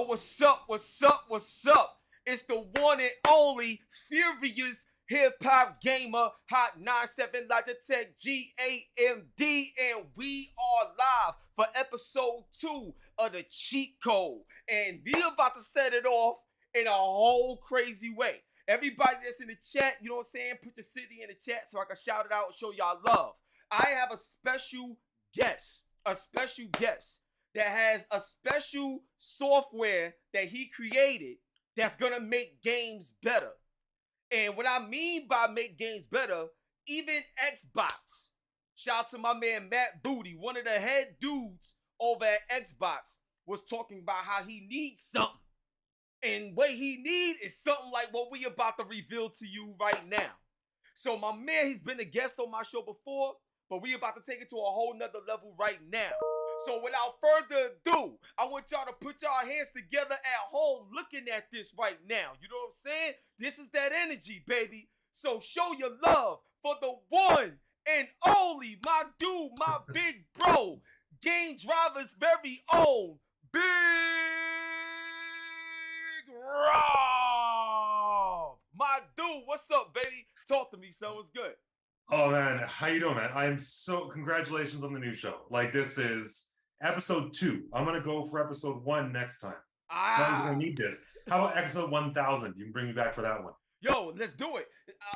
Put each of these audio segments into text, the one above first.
what's up? What's up? What's up? It's the one and only Furious Hip-Hop Gamer, Hot 97 Logitech GAMD, and we are live for episode 2 of the Cheat Code. And we about to set it off in a whole crazy way. Everybody that's in the chat, you know what I'm saying? Put your city in the chat so I can shout it out and show y'all love. I have a special guest that has a special software that he created that's gonna make games better. And what I mean by make games better, even Xbox. Shout out to my man Matt Booty, one of the head dudes over at Xbox, was talking about how he needs something. And what he need is something like what we about to reveal to you right now. So my man, he's been a guest on my show before, but we about to take it to a whole nother level right now. So without further ado, I want y'all to put y'all hands together at home looking at this right now. You know what I'm saying? This is that energy, baby. So show your love for the one and only, my dude, my big bro, GameDriver's very own, Big Rob. My dude, what's up, baby? Talk to me, son. What's good? Oh man, how you doing, man? I am congratulations on the new show. Like, this is episode 2. I'm gonna go for episode 1 next time. Guys, gonna need this. How about episode 1000? You can bring me back for that one. Yo, let's do it.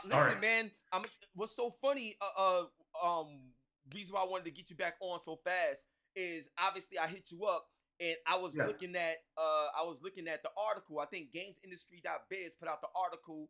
Listen, right, man. What's so funny? Reason why I wanted to get you back on so fast is obviously I hit you up and I was looking at the article. I think GamesIndustry.biz put out the article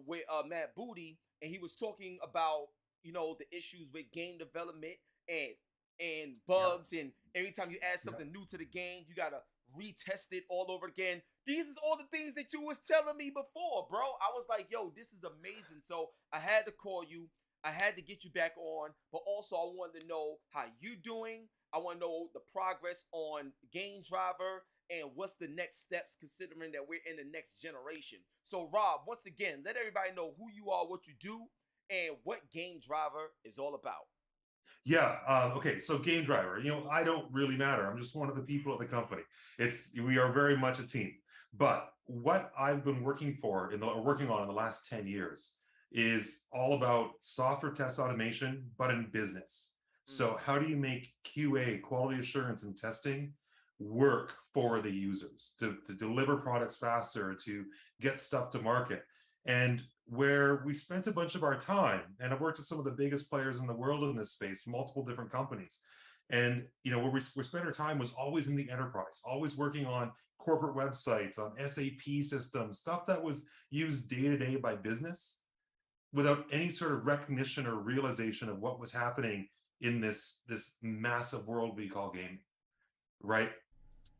with Matt Booty, and he was talking about, you know, the issues with game development and bugs, and every time you add something new to the game, you gotta retest it all over again. These is all the things that you was telling me before, bro. I was like, yo, this is amazing. So I had to call you. I had to get you back on, but also I wanted to know how you doing. I want to know the progress on GameDriver and what's the next steps, considering that we're in the next generation. So Rob, once again, let everybody know who you are, what you do, and what GameDriver is all about. Yeah, okay, so GameDriver, you know, I don't really matter. I'm just one of the people at the company. We are very much a team. But what I've been working on in the last 10 years is all about software test automation, but in business. So how do you make QA, quality assurance and testing, work for the users to deliver products faster, to get stuff to market? And where we spent a bunch of our time, and I've worked with some of the biggest players in the world in this space, multiple different companies. And, you know, where we spent our time was always in the enterprise, always working on corporate websites, on SAP systems, stuff that was used day to day by business without any sort of recognition or realization of what was happening in this massive world we call gaming, right?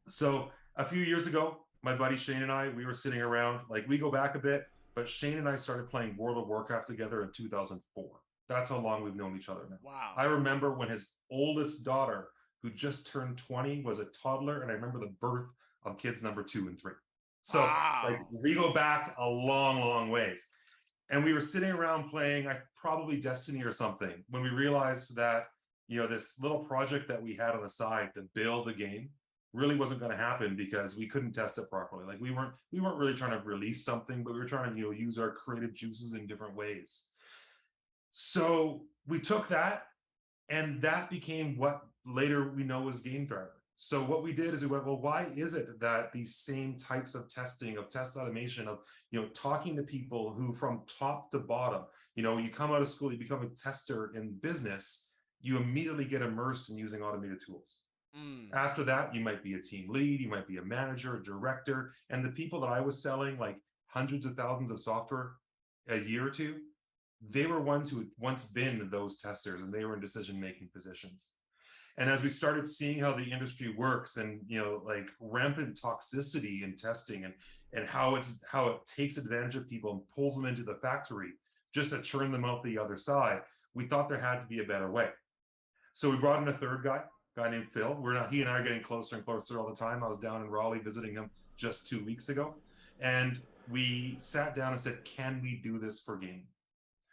So a few years ago, my buddy Shane and I, we were sitting around, like, we go back a bit, but Shane and I started playing World of Warcraft together in 2004. That's how long we've known each other now. Wow. I remember when his oldest daughter, who just turned 20, was a toddler, and I remember the birth of kids number 2 and 3. So like, we go back a long, long ways. And we were sitting around playing probably Destiny or something when we realized that, you know, this little project that we had on the side to build a game really wasn't going to happen because we couldn't test it properly. Like, we weren't really trying to release something, but we were trying to, you know, use our creative juices in different ways. So we took that, and that became what later we know as GameDriver. So what we did is we went, well, why is it that these same types of testing, of test automation, of, you know, talking to people who from top to bottom, you know, you come out of school, you become a tester in business, you immediately get immersed in using automated tools. After that, you might be a team lead, you might be a manager, a director, and the people that I was selling like hundreds of thousands of software a year or two, they were ones who had once been those testers, and they were in decision-making positions. And as we started seeing how the industry works, and, you know, like, rampant toxicity in testing, and how it takes advantage of people and pulls them into the factory just to churn them out the other side, we thought there had to be a better way. So we brought in a third guy named Phil. He and I are getting closer and closer all the time. I was down in Raleigh visiting him just 2 weeks ago, and we sat down and said, can we do this for gaming?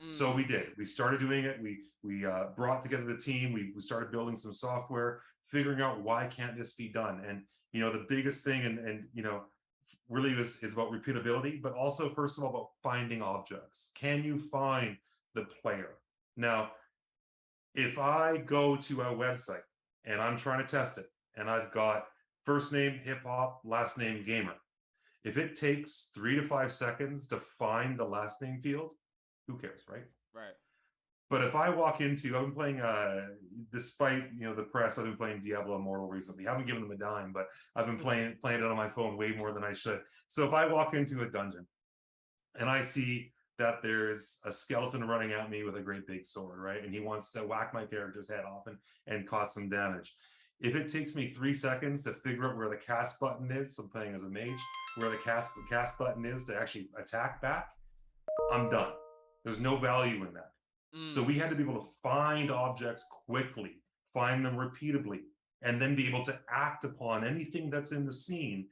So we did. We started doing it. We brought together the team. We started building some software, figuring out why can't this be done. And, The biggest thing, and really is about repeatability, but also, first of all, about finding objects. Can you find the player? Now, if I go to a website and I'm trying to test it, and I've got first name hip hop, last name gamer, if it takes 3 to 5 seconds to find the last name field, who cares, right? Right. But if I walk into, I've been playing, despite the press, I've been playing Diablo Immortal recently. I haven't given them a dime, but I've been playing it on my phone way more than I should. So if I walk into a dungeon and I see that there's a skeleton running at me with a great big sword, right? And he wants to whack my character's head off and cause some damage. If it takes me 3 seconds to figure out where the cast button is, so I'm playing as a mage, where the cast button is to actually attack back, I'm done. There's no value in that. So we had to be able to find objects quickly, find them repeatably, and then be able to act upon anything that's in the scene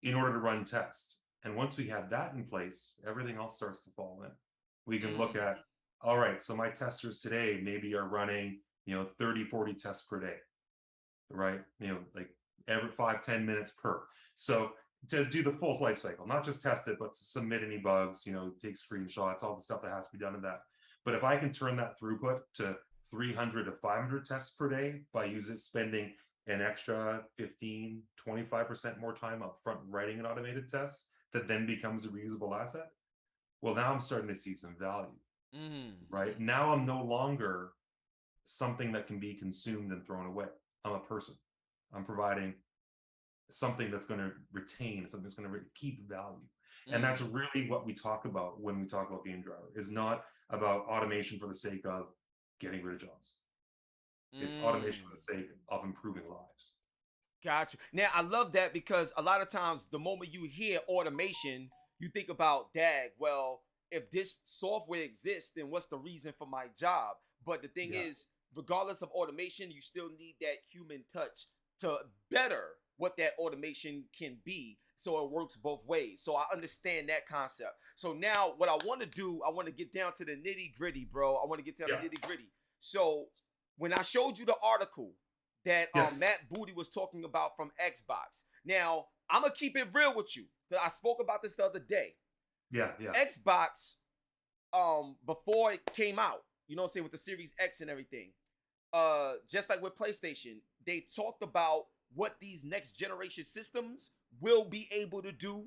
in order to run tests. And once we had that in place, everything else starts to fall in. We can look at, all right, so my testers today maybe are running, 30, 40 tests per day, right? Like every 5-10 minutes per. So to do the full life cycle, not just test it, but to submit any bugs, take screenshots, all the stuff that has to be done in that. But if I can turn that throughput to 300 to 500 tests per day by spending an extra 15, 25% more time up front writing an automated test that then becomes a reusable asset, well, now I'm starting to see some value, right? Now I'm no longer something that can be consumed and thrown away. I'm a person. I'm providing something that's going to retain, something that's going to keep value. And that's really what we talk about when we talk about GameDriver, is not about automation for the sake of getting rid of jobs. It's automation for the sake of improving lives. Gotcha. Now, I love that, because a lot of times the moment you hear automation, you think about, dag, well, if this software exists, then what's the reason for my job? But the thing is, regardless of automation, you still need that human touch to better what that automation can be, so it works both ways. So I understand that concept. So now what I want to do, I want to get down to the nitty gritty, bro. I want to get down to the nitty gritty. So when I showed you the article that Matt Booty was talking about from Xbox, now I'm going to keep it real with you, because I spoke about this the other day. Xbox, before it came out, with the Series X and everything, just like with PlayStation, they talked about what these next generation systems will be able to do.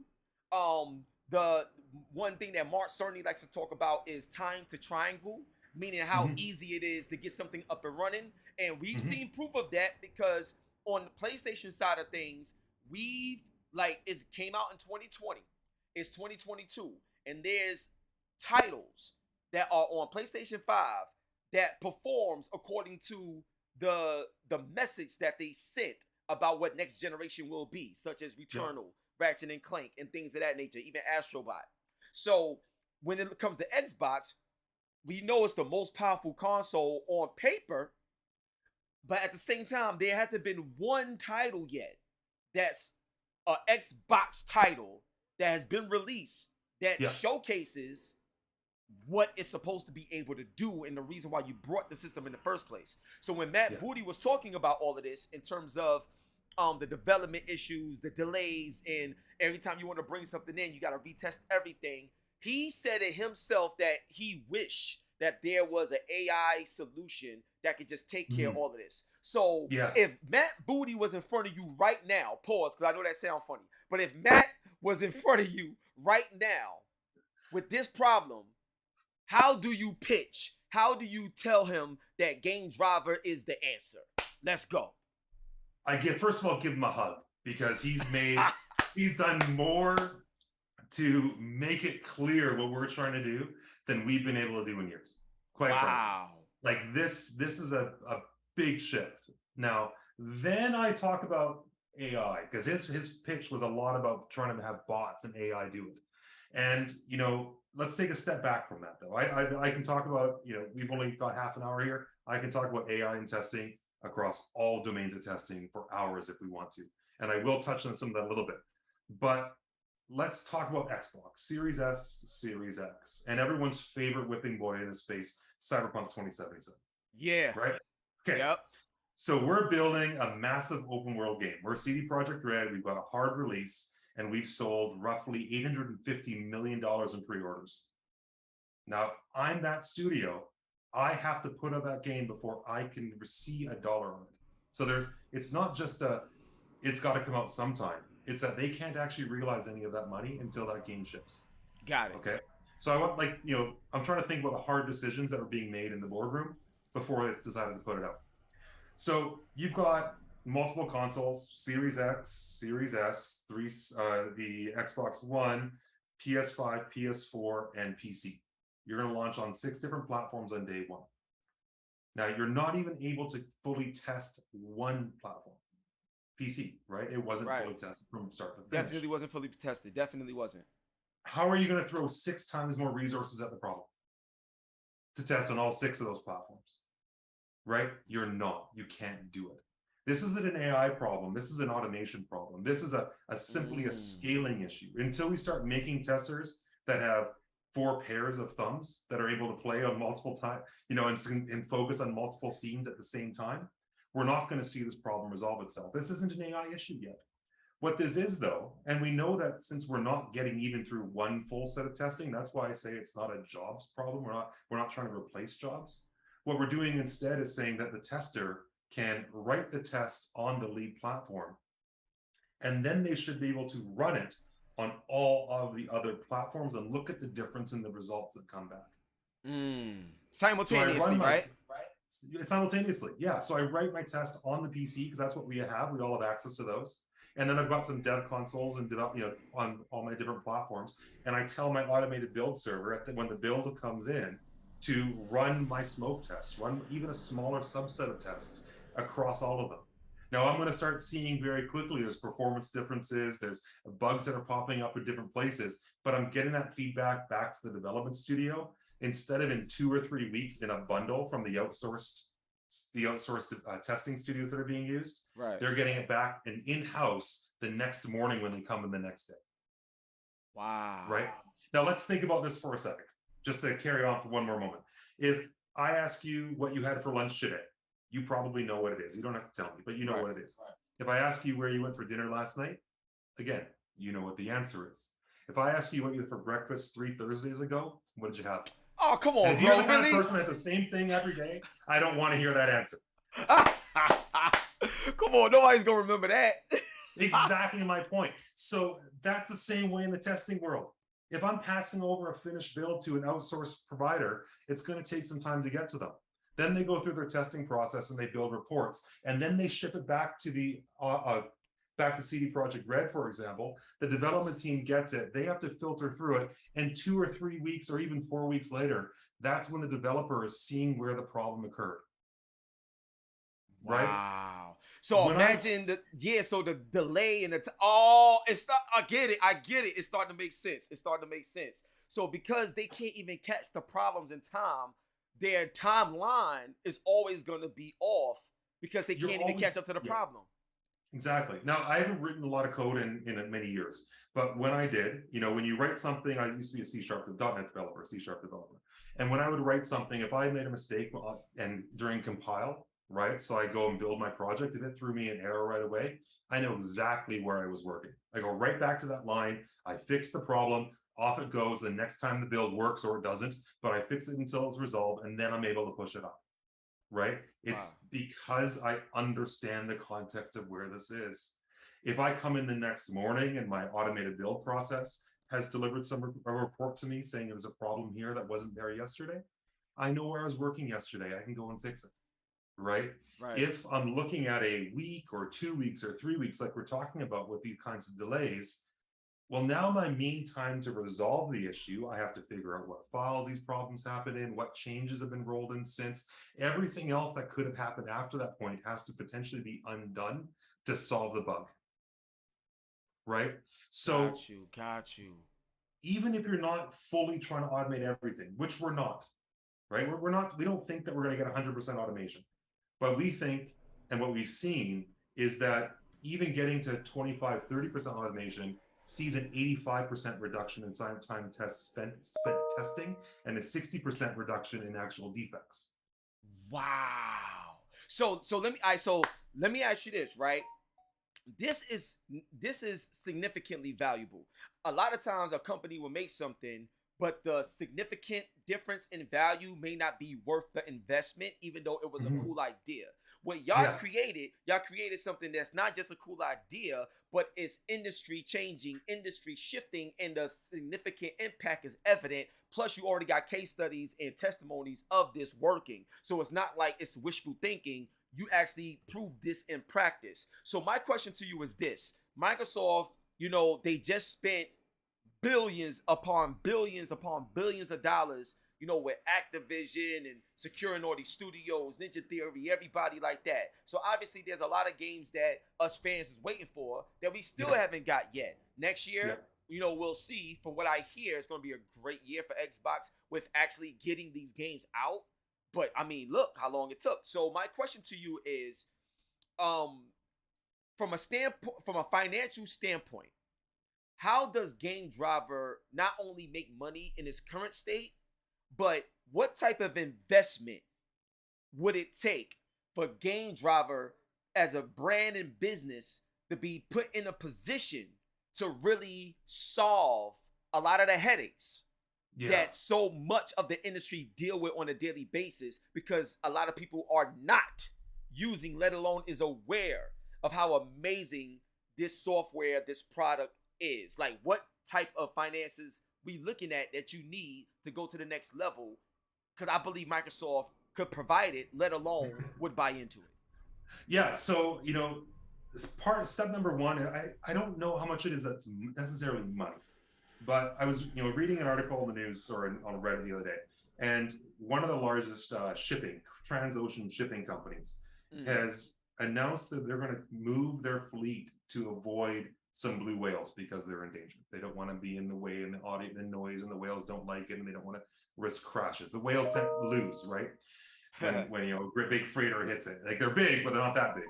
The one thing that Mark certainly likes to talk about is time to triangle, meaning how easy it is to get something up and running. And we've seen proof of that, because on the PlayStation side of things, it came out in 2020. It's 2022. And there's titles that are on PlayStation 5 that performs according to the message that they sent about what next generation will be, such as Returnal, Ratchet and Clank, and things of that nature, even Astrobot. So when it comes to Xbox, we know it's the most powerful console on paper, but at the same time, there hasn't been one title yet that's an Xbox title that has been released that showcases what it's supposed to be able to do and the reason why you brought the system in the first place. So when Matt Booty was talking about all of this in terms of the development issues, the delays, and every time you want to bring something in, you got to retest everything, he said it himself that he wished that there was an AI solution that could just take care of all of this. So if Matt Booty was in front of you right now, pause, because I know that sounds funny, but if Matt was in front of you right now with this problem, how do you pitch? How do you tell him that GameDriver is the answer? Let's go. First of all, give him a hug, because he's done more to make it clear what we're trying to do than we've been able to do in years. Quite frankly. Like this is a big shift. Now, then I talk about AI, because his pitch was a lot about trying to have bots and AI do it. And, let's take a step back from that, though. I can talk about, we've only got half an hour here. I can talk about AI and testing across all domains of testing for hours if we want to. And I will touch on some of that a little bit. But let's talk about Xbox, Series S, Series X, and everyone's favorite whipping boy in this space, Cyberpunk 2077. Yeah. Right? Okay. Yep. So we're building a massive open world game. We're CD Projekt Red. We've got a hard release, and we've sold roughly $850 million in pre-orders. Now, if I'm that studio, I have to put out that game before I can see $1 on it. So it's not just it's got to come out sometime. It's that they can't actually realize any of that money until that game ships. Got it. Okay. So I want, like, I'm trying to think about the hard decisions that are being made in the boardroom before it's decided to put it out. So you've got multiple consoles: Series X, Series S, the Xbox One, PS5, PS4, and PC. You're going to launch on 6 different platforms on day one. Now, you're not even able to fully test one platform. PC, right? It wasn't fully tested from start to finish. Definitely wasn't fully tested. Definitely wasn't. How are you going to throw 6 times more resources at the problem to test on all 6 of those platforms? Right? You're not. You can't do it. This isn't an AI problem. This is an automation problem. This is simply a scaling issue. Until we start making testers that have 4 pairs of thumbs that are able to play on multiple time, and focus on multiple scenes at the same time, we're not going to see this problem resolve itself. This isn't an AI issue yet. What this is, though, and we know that since we're not getting even through one full set of testing, that's why I say it's not a jobs problem. We're not trying to replace jobs. What we're doing instead is saying that the tester can write the test on the lead platform, and then they should be able to run it on all of the other platforms and look at the difference in the results that come back. Simultaneously, right? Simultaneously, yeah. So I write my test on the PC because that's what we have. We all have access to those. And then I've got some dev consoles and on all my different platforms. And I tell my automated build server when the build comes in to run my smoke tests, run even a smaller subset of tests across all of them. Now I'm going to start seeing very quickly there's performance differences, there's bugs that are popping up in different places, but I'm getting that feedback back to the development studio instead of in 2 or 3 weeks in a bundle from the outsourced testing studios that are being used. Right. They're getting it back and in-house the next morning when they come in the next day. Wow. Right? Now let's think about this for a second, just to carry on for one more moment. If I ask you what you had for lunch today, you probably know what it is. You don't have to tell me, but you know what it is. Right. If I ask you where you went for dinner last night, again, you know what the answer is. If I ask you what you had for breakfast 3 Thursdays ago, what did you have? Oh, come on, and if bro. You're the kind of person that's the same thing every day. I don't want to hear that answer. Come on, nobody's gonna remember that. Exactly my point. So that's the same way in the testing world. If I'm passing over a finished build to an outsourced provider, it's going to take some time to get to them. Then they go through their testing process and they build reports, and then they ship it back to back to CD Projekt Red, for example. The development team gets it. They have to filter through it, and 2 or 3 weeks or even 4 weeks later, that's when the developer is seeing where the problem occurred. Right? Wow. So imagine the delay and I get it. It's starting to make sense. So because they can't even catch the problems in time, their timeline is always going to be off because they can't even catch up to the problem. Exactly. Now, I haven't written a lot of code in many years, but when I did, when you write something, I used to be a .NET developer, C# developer. And when I would write something, if I made a mistake and during compile, right? So I go and build my project, if it threw me an error right away, I know exactly where I was working. I go right back to that line. I fix the problem. Off it goes. The next time the build works or it doesn't, but I fix it until it's resolved, and then I'm able to push it up. Right? It's because I understand the context of where this is. If I come in the next morning and my automated build process has delivered a report to me saying there's a problem here that wasn't there yesterday, I know where I was working yesterday. I can go and fix it. Right? If I'm looking at a week or 2 weeks or 3 weeks, like we're talking about with these kinds of delays, well, now my mean time to resolve the issue, I have to figure out what files these problems happen in, what changes have been rolled in since. Everything else that could have happened after that point has to potentially be undone to solve the bug. Right? So got you. Even if you're not fully trying to automate everything, which we're not, right? We don't think that we're going to get 100% automation. But we think, and what we've seen, is that even getting to 25, 30% automation sees an 85% reduction in time spent testing and a 60% reduction in actual defects. Wow. So let me ask you this, right? This is significantly valuable. A lot of times a company will make something, but the significant difference in value may not be worth the investment, even though it was a cool idea. What y'all created something that's not just a cool idea, but it's industry changing, industry shifting, and the significant impact is evident. Plus, you already got case studies and testimonies of this working. So it's not like it's wishful thinking. You actually proved this in practice. So my question to you is this: Microsoft, they just spent billions upon billions upon billions of dollars, with Activision and securing all these studios, Ninja Theory, everybody like that. So obviously there's a lot of games that us fans is waiting for that we still haven't got yet. Next year, we'll see. From what I hear, it's going to be a great year for Xbox with actually getting these games out. But I mean, look how long it took. So my question to you is, from a financial standpoint, how does GameDriver not only make money in its current state, but what type of investment would it take for GameDriver as a brand and business to be put in a position to really solve a lot of the headaches that so much of the industry deal with on a daily basis, because a lot of people are not using, let alone is aware of how amazing this software, this product is? Like, what type of finances we looking at that you need to go to the next level? Because I believe Microsoft could provide it, let alone would buy into it. Yeah, so step number one, I don't know how much it is that's necessarily money. But I was, reading an article in the news or on Reddit the other day, and one of the largest transocean shipping companies has announced that they're going to move their fleet to avoid some blue whales because they're endangered. They don't want to be in the way and the noise, and the whales don't like it, and they don't want to risk crashes. The whales tend to lose, right? When a big freighter hits it. Like, they're big, but they're not that big,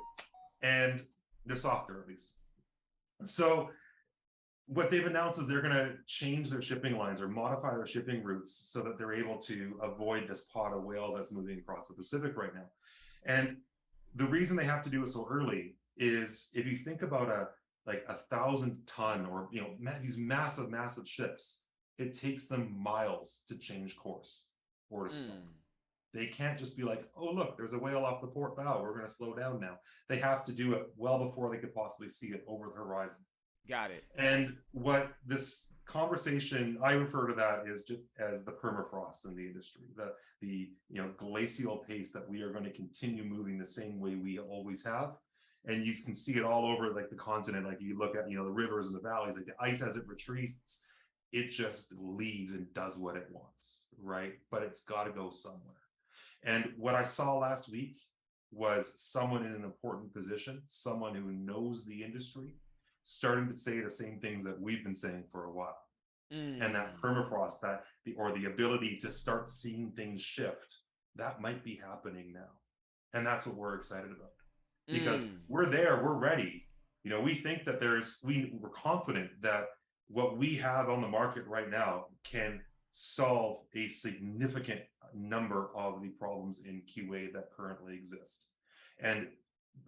and they're softer at least. So what they've announced is they're going to change their shipping lines or modify their shipping routes so that they're able to avoid this pod of whales that's moving across the Pacific right now. And the reason they have to do it so early is, if you think about a 1,000-ton or these massive ships, it takes them miles to change course or to stop. They can't just be like, oh look, there's a whale off the port bow, we're going to slow down now. They have to do it well before they could possibly see it over the horizon. Got it. And what this conversation, I refer to that as the permafrost in the industry, the glacial pace that we are going to continue moving the same way we always have. And you can see it all over the continent. Like, you look at the rivers and the valleys, like the ice as it retreats, it just leaves and does what it wants, right? But it's got to go somewhere. And what I saw last week was someone in an important position, someone who knows the industry, starting to say the same things that we've been saying for a while. And that permafrost, the ability to start seeing things shift, that might be happening now. And that's what we're excited about, because we're there, we're ready. We think that we're confident that what we have on the market right now can solve a significant number of the problems in QA that currently exist. And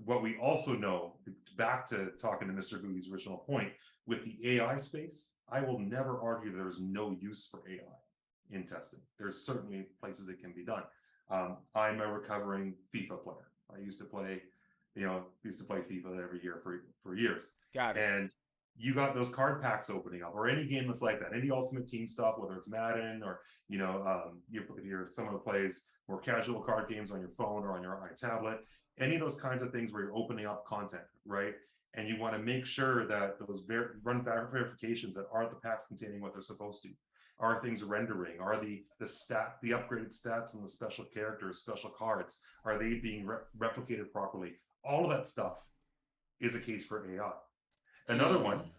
what we also know, back to talking to Mr. Googie's original point, with the AI space, I will never argue there's no use for AI in testing. There's certainly places it can be done. I'm a recovering FIFA player. I used to play FIFA every year for years. Got it. And you got those card packs opening up, or any game that's like that, any Ultimate Team stuff, whether it's Madden or if you're someone who plays more casual card games on your phone or on your tablet, any of those kinds of things where you're opening up content, right? And you want to make sure that those run verifications, that are the packs containing what they're supposed to. Are things rendering? Are the upgraded stats and the special characters, special cards, are they being replicated properly? All of that stuff is a case for AI. Another one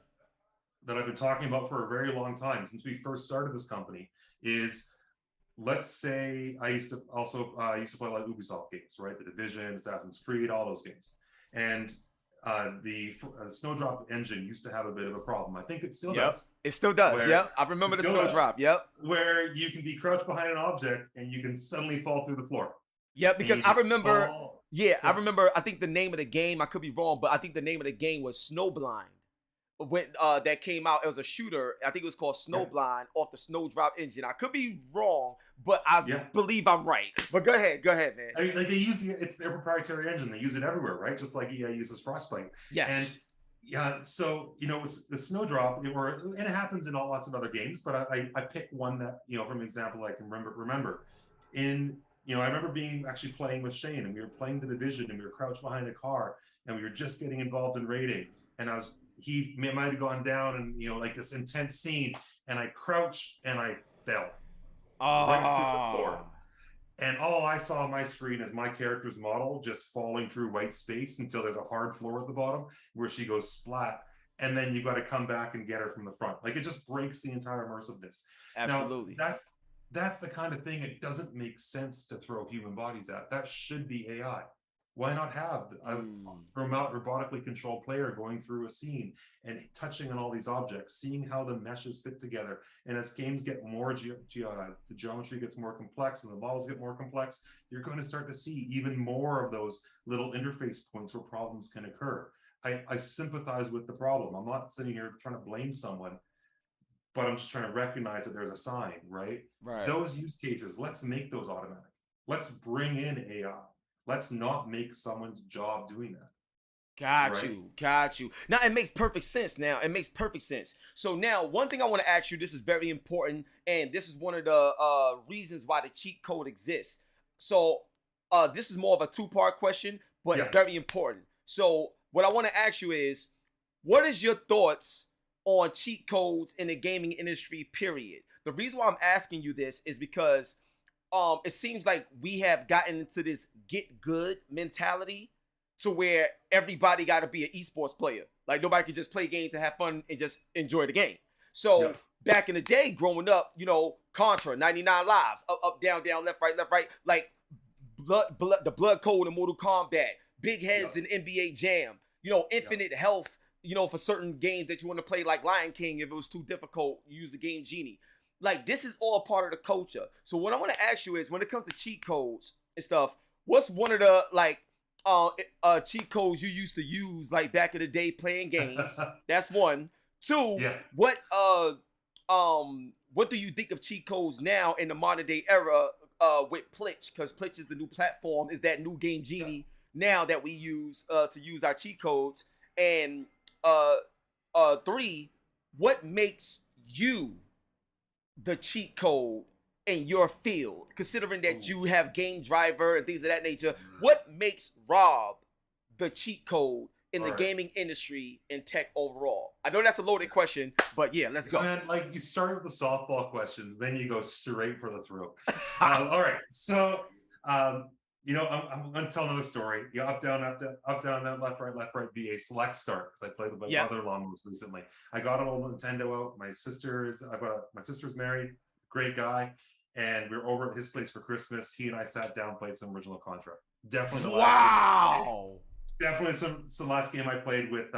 that I've been talking about for a very long time, since we first started this company, is, let's say I used to play a lot of Ubisoft games, right? The Division, Assassin's Creed, all those games. And the Snowdrop engine used to have a bit of a problem. I think it still does. It still does. Yep. I remember the Snowdrop. Yep. Where you can be crouched behind an object and you can suddenly fall through the floor. Yeah, because I remember. Yeah, I Yeah. remember. I think the name of the game. I could be wrong, but I think the name of the game was Snowblind. When that came out, it was a shooter. I think it was called Yeah. Snowblind off the Snowdrop engine. I could be wrong, but I Yeah. believe I'm right. But go ahead, man. I mean, like they use it's their proprietary engine. They use it everywhere, right? Just like EA uses Frostbite. Yes. And yeah, so with the Snowdrop, and it happens in lots of other games, but I pick one that from an example I can remember. I remember being actually playing with Shane, and we were playing the Division, and we were crouched behind a car, and we were just getting involved in raiding, and he might have gone down, and like this intense scene, and I crouched and I fell right through the floor. And all I saw on my screen is my character's model just falling through white space until there's a hard floor at the bottom where she goes splat. And then you've got to come back and get her from the front. Like, it just breaks the entire immersiveness. Absolutely. Now, that's the kind of thing it doesn't make sense to throw human bodies at. That should be AI. Why not have a robotically controlled player going through a scene and touching on all these objects, seeing how the meshes fit together? And as games get more, the geometry gets more complex and the models get more complex, you're going to start to see even more of those little interface points where problems can occur. I sympathize with the problem. I'm not sitting here trying to blame someone, but I'm just trying to recognize that there's a sign, right? Those use cases, let's make those automatic. Let's bring in AI. Let's not make someone's job doing that. Got you. Now, it makes perfect sense. So now, one thing I want to ask you, this is very important, and this is one of the reasons why the cheat code exists. So this is more of a two-part question, but it's very important. So what I want to ask you is, what is your thoughts on cheat codes in the gaming industry, period? The reason why I'm asking you this is because it seems like we have gotten into this get good mentality to where everybody got to be an esports player. Like, nobody can just play games and have fun and just enjoy the game. So back in the day, growing up, Contra, 99 lives, up, down, left, right, like the blood code in Mortal Kombat, big heads in NBA Jam, infinite health, for certain games that you want to play, like Lion King. If it was too difficult, use the game Genie. Like, this is all part of the culture. So what I want to ask you is, when it comes to cheat codes and stuff, what's one of the cheat codes you used to use, like, back in the day playing games? That's one. Two, what do you think of cheat codes now in the modern day era with Plitch? Because Plitch is the new platform, is that new game Genie now that we use to use our cheat codes. And three, what makes you the cheat code in your field, considering that you have GameDriver and things of that nature? What makes Rob the cheat code in the gaming industry and tech overall? I know that's a loaded question, but yeah, let's go. Man, like, you start with the softball questions, then you go straight for the throat. All right, so I'm going to tell another story. Up, down, left, right, BA, select start, because I played with my mother-in-law most recently. I got an old Nintendo out. My sister's married, great guy, and we were over at his place for Christmas. He and I sat down, played some original Contra. Definitely the last game. Definitely some last game I played with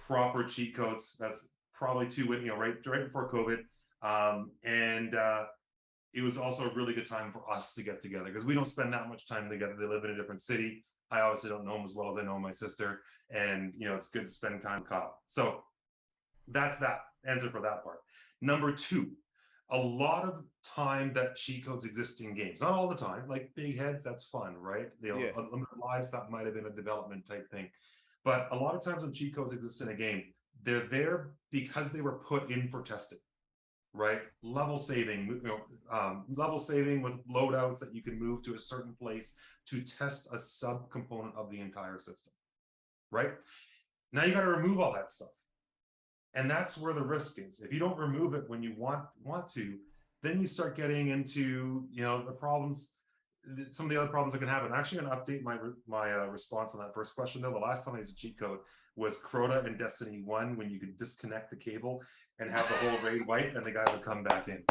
proper cheat codes. That's probably right before COVID. It was also a really good time for us to get together, because we don't spend that much time together. They live in a different city. I obviously don't know him as well as I know my sister, and it's good to spend time with Kyle. So that's that answer for that part. Number two, a lot of time that cheat codes exist in games, not all the time. Like big heads, that's fun, right? Unlimited lives, that might have been a development type thing. But a lot of times when cheat codes exist in a game, they're there because they were put in for testing. Right, level saving with loadouts that you can move to a certain place to test a subcomponent of the entire system. Right, now you got to remove all that stuff, and that's where the risk is. If you don't remove it when you want to, then you start getting into the problems. Some of the other problems that can happen. I'm actually going to update my response on that first question though. The last time I used a cheat code was Crota in Destiny 1, when you could disconnect the cable and have the whole raid wipe, and the guy would come back in.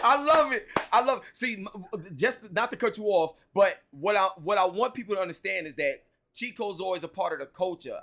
I love it. See, just not to cut you off, but what I want people to understand is that cheat codes are always a part of the culture.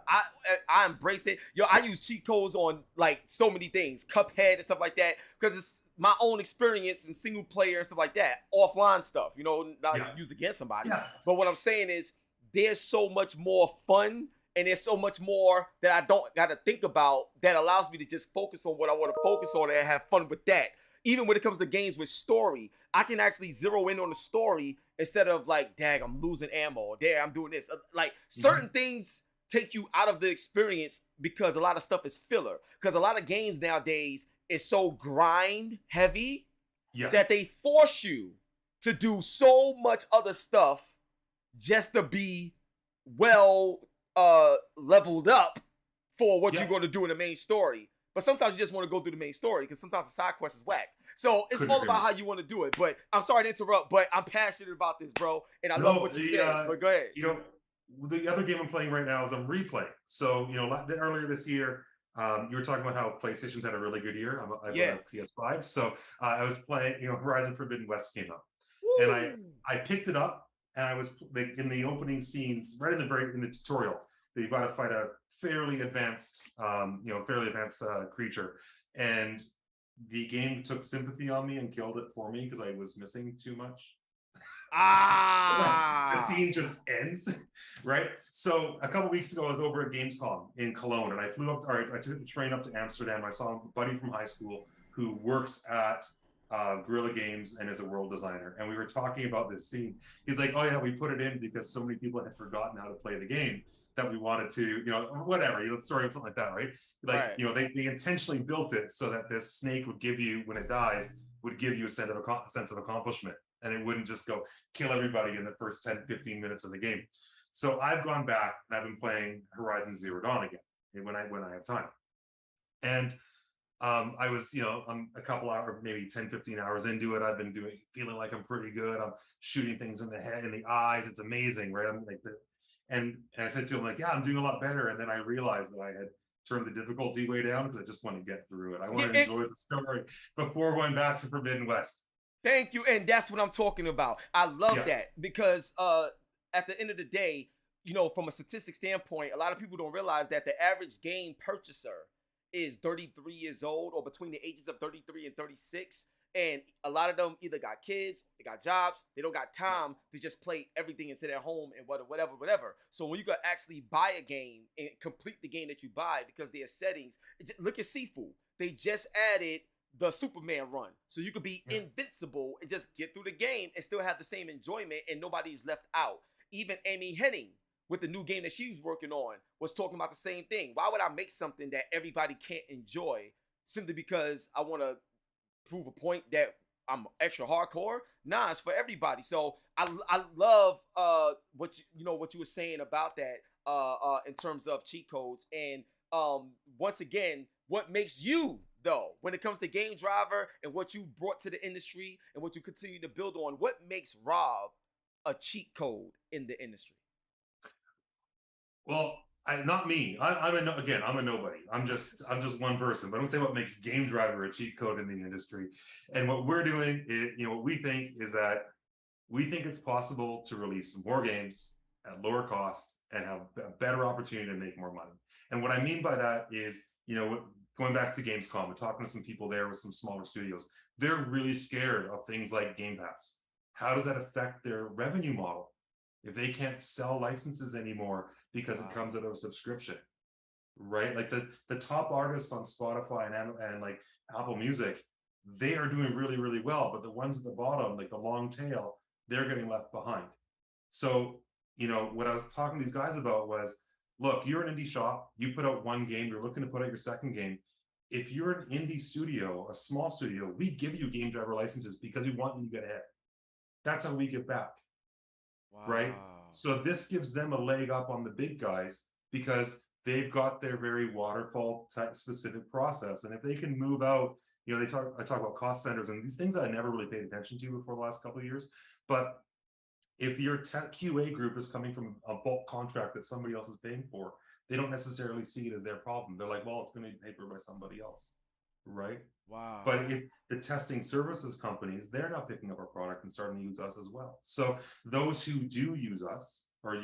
I embrace it. Yo, I use cheat codes on like so many things, Cuphead and stuff like that, because it's my own experience in single player and stuff like that, offline stuff. You know, not use against somebody. Yeah. But what I'm saying is, there's so much more fun, and there's so much more that I don't got to think about that allows me to just focus on what I want to focus on and have fun with that. Even when it comes to games with story, I can actually zero in on the story instead of like, dang, I'm losing ammo, or dang, I'm doing this. Like certain things take you out of the experience because a lot of stuff is filler. Because a lot of games nowadays is so grind heavy that they force you to do so much other stuff just to be well leveled up for what you're going to do in the main story. But sometimes you just want to go through the main story because sometimes the side quest is whack. So it's all about how you want to do it. But I'm sorry to interrupt, but I'm passionate about this, bro. And I love what you said. But go ahead. You know, the other game I'm playing right now is I'm replaying. So, you know, earlier this year, you were talking about how PlayStation's had a really good year. I have a PS5. So I was playing, you know, Horizon Forbidden West came out. Woo! And I picked it up and I was in the opening scenes, right in the tutorial, that you've got to fight a fairly advanced, creature, and the game took sympathy on me and killed it for me because I was missing too much. The scene just ends, right? So a couple weeks ago, I was over at Gamescom in Cologne, and I I took the train up to Amsterdam. I saw a buddy from high school who works at Guerrilla Games and is a world designer, and we were talking about this scene. He's like, "Oh yeah, we put it in because so many people had forgotten how to play the game that we wanted to, you know, whatever, you know, story or something like that, right? Like, you know, they intentionally built it so that this snake would give you, when it dies, would give you a sense of accomplishment, and it wouldn't just go kill everybody in the first 10, 15 minutes of the game." So I've gone back and I've been playing Horizon Zero Dawn again when I have time, and I was, you know, I'm a couple hours, maybe 10, 15 hours into it. I've been feeling like I'm pretty good. I'm shooting things in the head, in the eyes. It's amazing, right? I'm like and I said to him, like, yeah, I'm doing a lot better. And then I realized that I had turned the difficulty way down because I just want to get through it. I want to enjoy the story before going back to Forbidden West. Thank you. And that's what I'm talking about. I love that because at the end of the day, you know, from a statistic standpoint, a lot of people don't realize that the average game purchaser is 33 years old or between the ages of 33 and 36. And a lot of them either got kids, they got jobs, they don't got time to just play everything and sit at home and whatever. So when you can actually buy a game and complete the game that you buy because their settings, look at Sifu. They just added the Superman run. So you could be invincible and just get through the game and still have the same enjoyment and nobody's left out. Even Amy Hennig, with the new game that she's working on, was talking about the same thing. Why would I make something that everybody can't enjoy simply because I want to prove a point that I'm extra hardcore? Nah, it's for everybody. So I love what you were saying about that in terms of cheat codes. And once again, what makes you, though, when it comes to GameDriver and what you brought to the industry and what you continue to build on, what makes Rob a cheat code in the industry? Well, not me. I'm a nobody. I'm just one person. But I don't say what makes GameDriver a cheat code in the industry. And what we're doing, what we think is that we think it's possible to release more games at lower cost and have a better opportunity to make more money. And what I mean by that is, going back to Gamescom and talking to some people there with some smaller studios, they're really scared of things like Game Pass. How does that affect their revenue model if they can't sell licenses anymore because it comes out of a subscription, right? Like the top artists on Spotify and like Apple Music, they are doing really, really well, but the ones at the bottom, like the long tail, they're getting left behind. So, what I was talking to these guys about was, look, you're an indie shop, you put out one game, you're looking to put out your second game. If you're an indie studio, a small studio, we give you GameDriver licenses because we want you to get ahead. That's how we give back. Wow. Right? So this gives them a leg up on the big guys because they've got their very waterfall type specific process. And if they can move out, I talk about cost centers and these things I never really paid attention to before the last couple of years. But if your QA group is coming from a bulk contract that somebody else is paying for, they don't necessarily see it as their problem. They're like, well, it's going to be paid for by somebody else, right? Wow. But if the testing services companies, they're not picking up our product and starting to use us as well. So those who do use us, or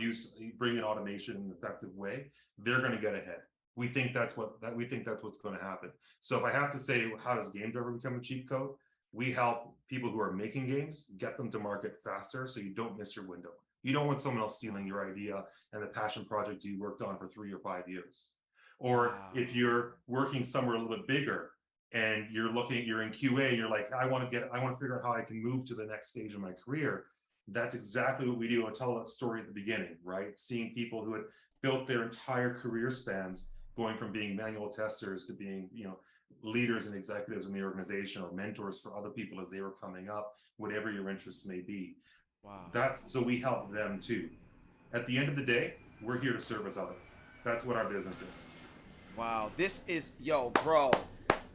bring in automation in an effective way, they're going to get ahead. We think that's what's going to happen. So if I have to say, how does GameDriver become a cheat code? We help people who are making games get them to market faster, so you don't miss your window. You don't want someone else stealing your idea and the passion project you worked on for 3 or 5 years. Or if you're working somewhere a little bit bigger and you're in QA, you're like, I want to figure out how I can move to the next stage of my career. That's exactly what we do. I tell that story at the beginning, right? Seeing people who had built their entire career spans, going from being manual testers to being, leaders and executives in the organization, or mentors for other people as they were coming up, whatever your interests may be. Wow. So we help them too. At the end of the day, we're here to service others. That's what our business is. Wow, this is, bro.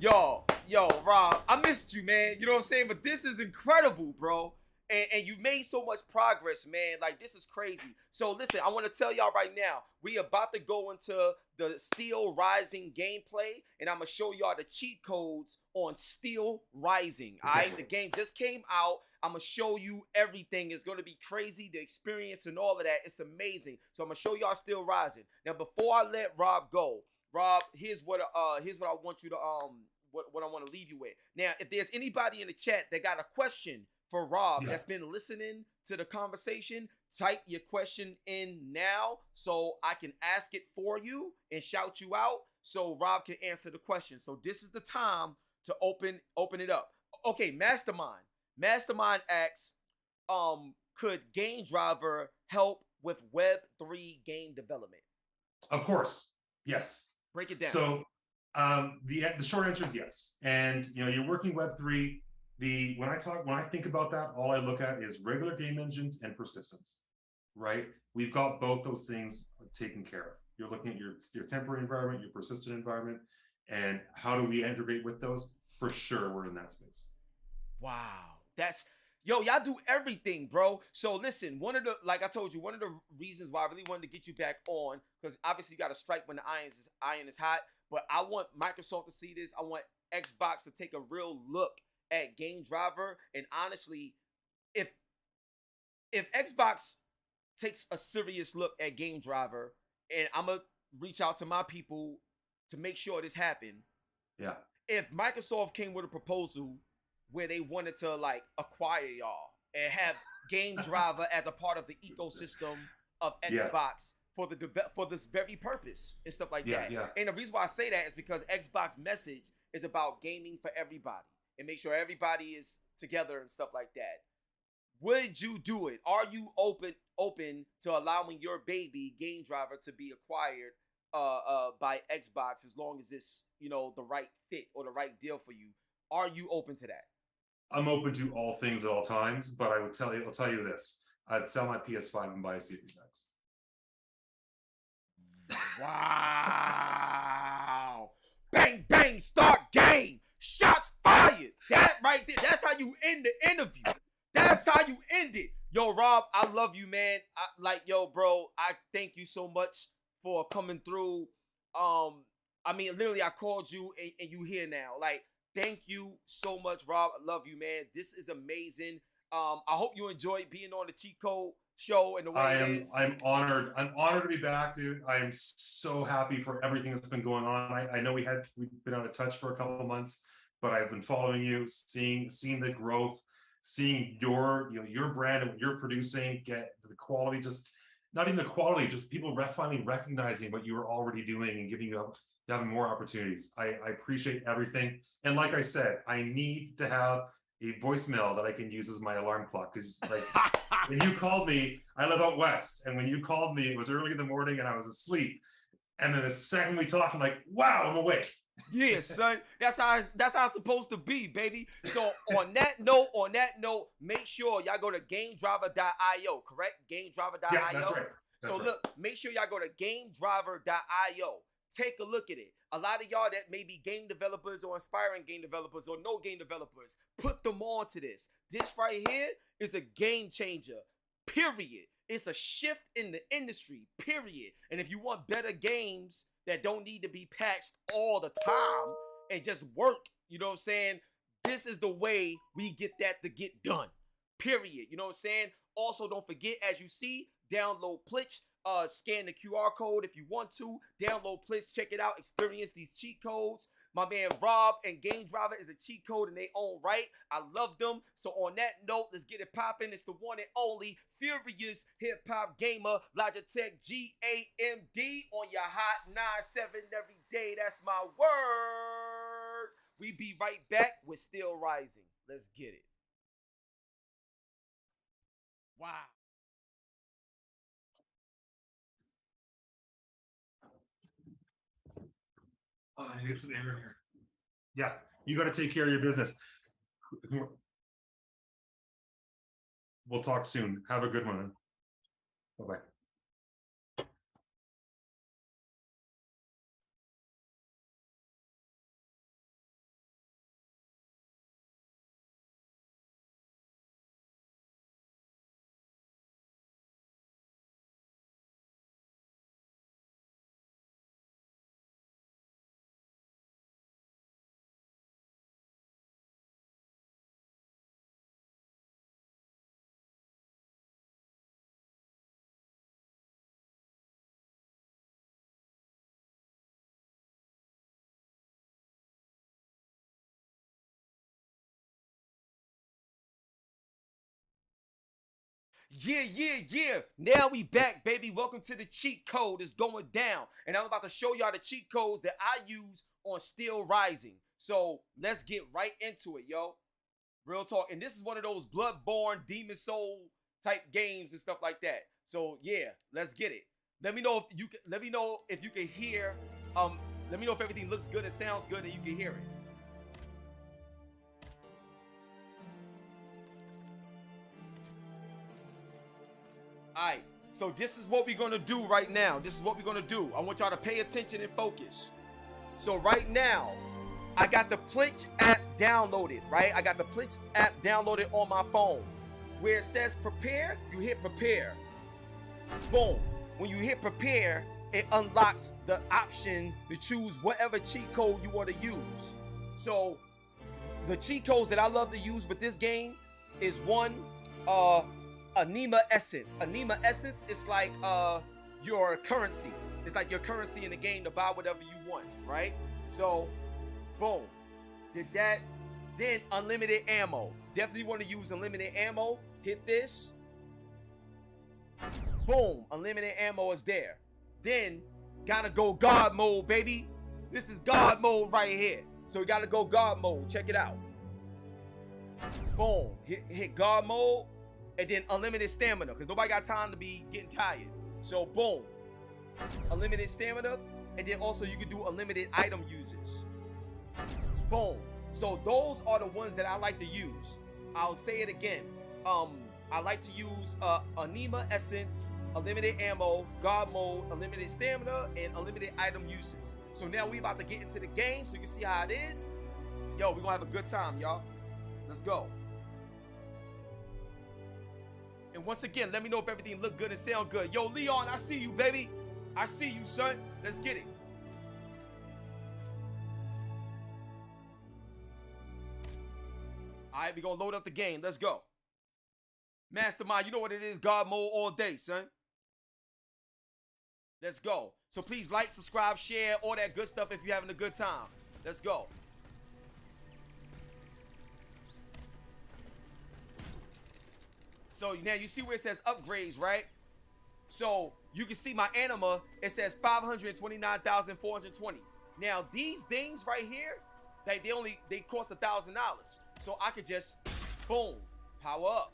Rob, I missed you, man. You know what I'm saying? But this is incredible, bro. And you've made so much progress, man. Like, this is crazy. So listen, I want to tell y'all right now, we about to go into the SteelRising gameplay, and I'm gonna show y'all the cheat codes on SteelRising. All right, the game just came out. I'm gonna show you everything. It's gonna be crazy, the experience and all of that. It's amazing. So I'm gonna show y'all SteelRising. Now, before I let Rob go, Rob, here's what I want you to what I want to leave you with. Now, if there's anybody in the chat that got a question for Rob that's been listening to the conversation, type your question in now so I can ask it for you and shout you out so Rob can answer the question. So this is the time to open it up. Okay, Mastermind. Mastermind asks, could GameDriver help with Web3 game development? Of course, yes. Break it down. So the short answer is yes. And you're working Web3. When I think about that, all I look at is regular game engines and persistence, right? We've got both those things taken care of. You're looking at your temporary environment, your persistent environment, and how do we integrate with those? For sure, we're in that space. Wow, y'all do everything, bro. So listen, like I told you, one of the reasons why I really wanted to get you back on, because obviously you got to strike when the iron is hot. But I want Microsoft to see this. I want Xbox to take a real look at GameDriver. And honestly, if Xbox takes a serious look at GameDriver, and I'm gonna reach out to my people to make sure this happen. Yeah. If Microsoft came with a proposal where they wanted to like acquire y'all and have GameDriver as a part of the ecosystem of Xbox for this very purpose and stuff like that. Yeah. And the reason why I say that is because Xbox message is about gaming for everybody and make sure everybody is together and stuff like that. Would you do it? Are you open to allowing your baby GameDriver to be acquired by Xbox as long as it's the right fit or the right deal for you? Are you open to that? I'm open to all things at all times, but I'll tell you this: I'd sell my PS5 and buy a Series X. Wow! Bang bang! Start game. Shots fired. That right there. That's how you end the interview. That's how you end it. Yo, Rob, I love you, man. Bro, I thank you so much for coming through. Literally, I called you and you here now. Like, thank you so much, Rob. I love you, man. This is amazing. I hope you enjoyed being on the Cheat Code show and the way it is. I'm honored. I'm honored to be back, dude. I am so happy for everything that's been going on. I know we've been out of touch for a couple of months, but I've been following you, seeing the growth, seeing your brand and what you're producing, get the quality, just not even the quality, just people finally recognizing what you were already doing and giving you having more opportunities. I appreciate everything. And like I said, I need to have a voicemail that I can use as my alarm clock, because like when you called me, I live out west, and when you called me, it was early in the morning and I was asleep. And then the second we talked, I'm like, wow, I'm awake. Yeah, son. That's how it's supposed to be, baby. So on that note, make sure y'all go to GameDriver.io, correct? GameDriver.io. Yeah, that's right. Look, make sure y'all go to GameDriver.io. Take a look at it. A lot of y'all that may be game developers or aspiring game developers or no game developers, put them on to this. This right here is a game changer, period. It's a shift in the industry, period. And if you want better games that don't need to be patched all the time and just work, you know what I'm saying? This is the way we get that to get done, period. You know what I'm saying? Also, don't forget, as you see, download Plitch. Scan the QR code if you want to. Download Plitch, check it out, experience these cheat codes. My man Rob and GameDriver is a cheat code in their own right. I love them. So on that note, let's get it popping. It's the one and only Furious Hip Hop Gamer, Logitech GAMD on your hot 9-7 every day. That's my word. We be right back with SteelRising. Let's get it. Wow. Oh, I need to get some air in here. Yeah, you got to take care of your business. We'll talk soon. Have a good one. Bye-bye. Yeah. Now we back, baby. Welcome to the cheat code. It's going down. And I'm about to show y'all the cheat codes that I use on SteelRising. So let's get right into it, yo. Real talk. And this is one of those Bloodborne, Demon Soul type games and stuff like that. So yeah, let's get it. Let me know if you can hear. Let me know if everything looks good and sounds good and you can hear it. Alright, so this is what we're gonna do right now. This is what we're gonna do. I want y'all to pay attention and focus. So right now, I got the Plitch app downloaded, right? I got the Plitch app downloaded on my phone. Where it says prepare, you hit prepare. Boom. When you hit prepare, it unlocks the option to choose whatever cheat code you want to use. So the cheat codes that I love to use with this game is one, Anima Essence. Anima Essence is like your currency. It's like your currency in the game to buy whatever you want, right? So, boom. Did that. Then unlimited ammo. Definitely want to use unlimited ammo. Hit this. Boom. Unlimited ammo is there. Then, gotta go God mode, baby. This is God mode right here. So, we gotta go God mode. Check it out. Boom. Hit God mode. And then unlimited stamina, because nobody got time to be getting tired. So boom, unlimited stamina, and then also you can do unlimited item uses. Boom. So those are the ones that I like to use. I'll say it again. I like to use Anima Essence, unlimited ammo, God mode, unlimited stamina, and unlimited item uses. So now we about to get into the game so you can see how it is. Yo, we're gonna have a good time, y'all. Let's go. And once again, let me know if everything look good and sound good. Yo, Leon, I see you, baby. I see you, son. Let's get it. All right, we're going to load up the game. Let's go. Mastermind, you know what it is. God mode all day, son. Let's go. So please like, subscribe, share, all that good stuff if you're having a good time. Let's go. So now you see where it says upgrades, right? So you can see my Anima, it says 529,420. Now these things right here, they cost $1,000. So I could just boom, power up.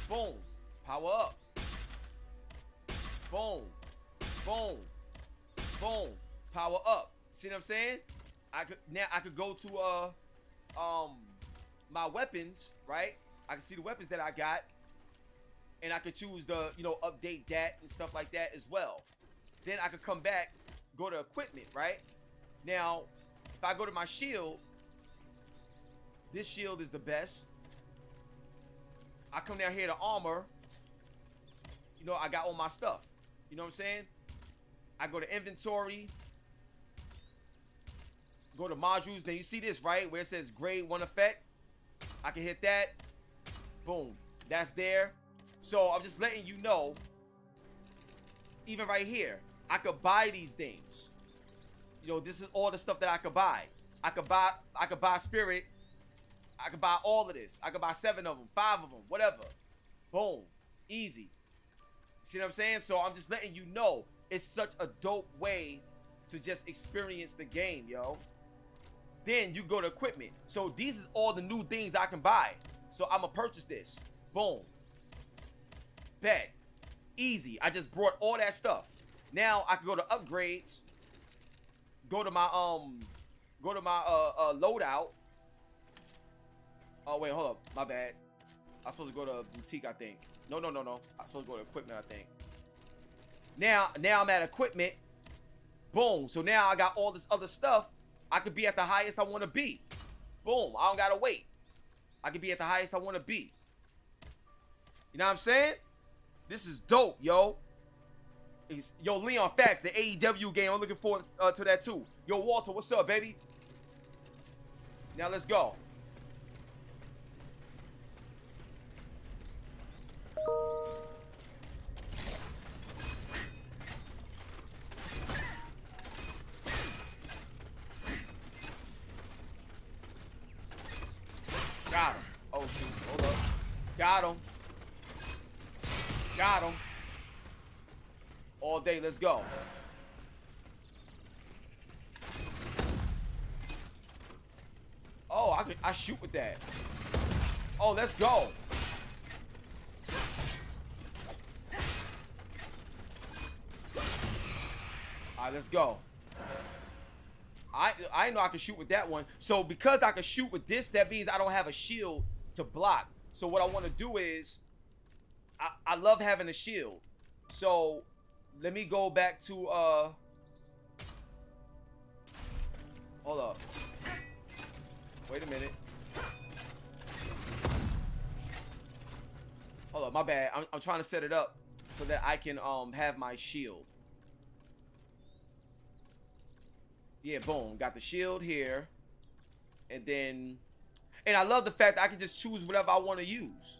Boom, power up. Boom, boom, boom, power up. See what I'm saying? I could go to my weapons, right? I can see the weapons that I got, and I could choose the, update that and stuff like that as well. Then I could come back, go to equipment, right? Now, if I go to my shield, this shield is the best. I come down here to armor, I got all my stuff. You know what I'm saying? I go to inventory, go to modules. Now you see this, right? Where it says grade 1 effect. I can hit that. Boom. That's there. So I'm just letting you know, even right here, I could buy these things. You know, this is all the stuff that I could buy. I could buy Spirit. I could buy all of this. I could buy 7 of them, 5 of them, whatever. Boom. Easy. See what I'm saying? So I'm just letting you know, it's such a dope way to just experience the game, yo. Then you go to equipment. So these is all the new things I can buy. So I'm gonna purchase this. Boom. Bet. Easy. I just brought all that stuff. Now I can go to upgrades. Go to my loadout. Oh wait, hold up. My bad. I'm supposed to go to boutique, I think. No. I'm supposed to go to equipment, I think. Now I'm at equipment. Boom. So now I got all this other stuff. I could be at the highest I want to be. Boom. I don't gotta wait. I could be at the highest I want to be. You know what I'm saying? This is dope, yo. Yo, Leon, facts, the AEW game. I'm looking forward to that too. Yo, Walter, what's up, baby? Now let's go. Got him. Oh, shoot. Hold up. Got him. Got him. All day, let's go. Oh, I shoot with that. Oh, let's go. All right, let's go. I didn't know I could shoot with that one. So because I can shoot with this, that means I don't have a shield to block. So what I want to do is, I love having a shield. So let me go back to hold up. Wait a minute. Hold up, my bad. I'm trying to set it up so that I can have my shield. Yeah, boom. Got the shield here. And then, and I love the fact that I can just choose whatever I want to use.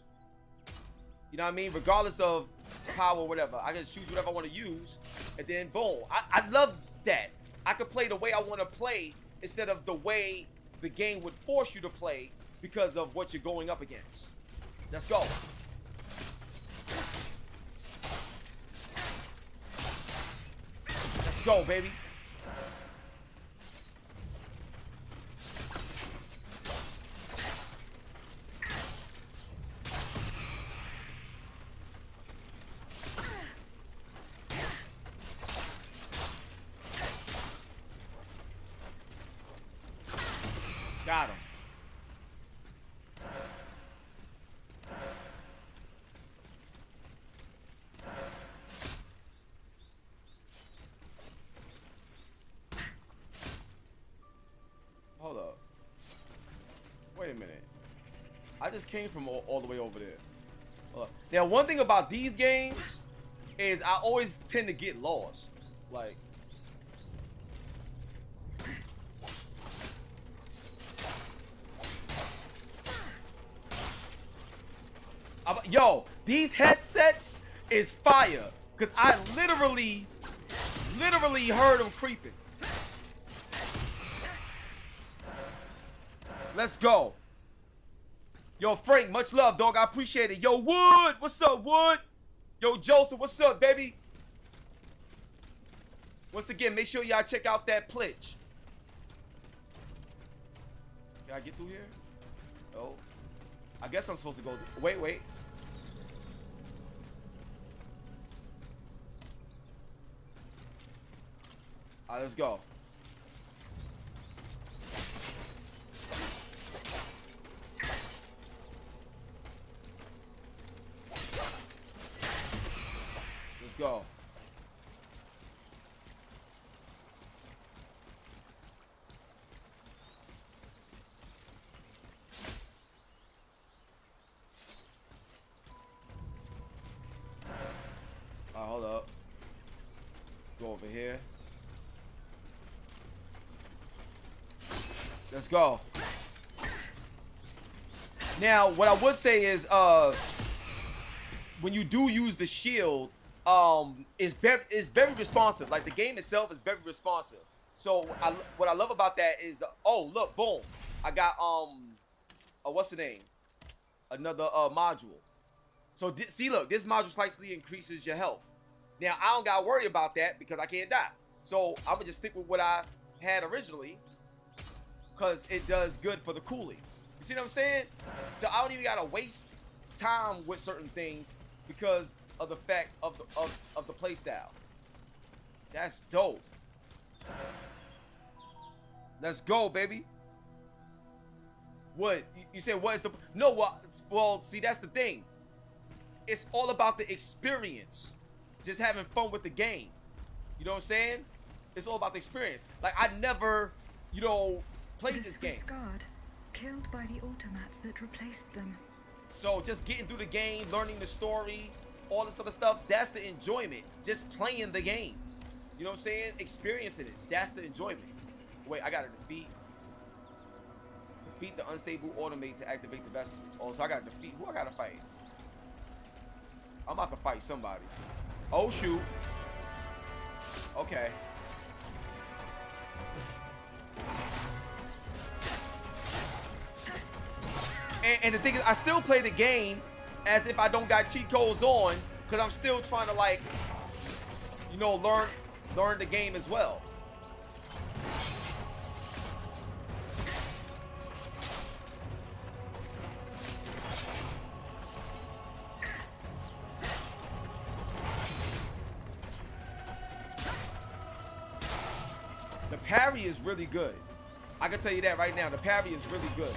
You know what I mean? Regardless of power or whatever. I can just choose whatever I want to use. And then, boom. I love that. I can play the way I want to play instead of the way the game would force you to play because of what you're going up against. Let's go. Let's go, baby. Got him. Hold up. Wait a minute. I just came from all the way over there. Now, one thing about these games is I always tend to get lost. Like, yo, these headsets is fire. Because I literally heard them creeping. Let's go. Yo, Frank, much love, dog. I appreciate it. Yo, Wood, what's up, Wood? Yo, Joseph, what's up, baby? Once again, make sure y'all check out that pledge. Can I get through here? Oh. I guess I'm supposed to go. Wait. All right, let's go. Let's go. Hold up. Go over here. Let's go. Now, what I would say is, when you do use the shield, is very responsive. Like the game itself is very responsive. So what I love about that is, oh look, boom, I got what's the name? Another module. So see, look, this module slightly increases your health. Now I don't gotta worry about that because I can't die. So I'm gonna just stick with what I had originally, because it does good for the cooling. You see what I'm saying? So I don't even gotta waste time with certain things because of the fact of the play style. That's dope. Let's go, baby. What you said? What is the no? Well, see, that's the thing. It's all about the experience, just having fun with the game. You know what I'm saying? It's all about the experience. Like I never, you know, played this game. Guard, killed by the automats that replaced them. So just getting through the game, learning the story, all this other stuff, that's the enjoyment. Just playing the game. You know what I'm saying? Experiencing it. That's the enjoyment. Wait, I gotta defeat the unstable automate to activate the vegetables. Oh, so I gotta defeat who I gotta fight? I'm about to fight somebody. Oh shoot. Okay. And the thing is, I still play the game as if I don't got cheat codes on, because I'm still trying to, like, you know, learn the game as well. The parry is really good. I can tell you that right now. The parry is really good.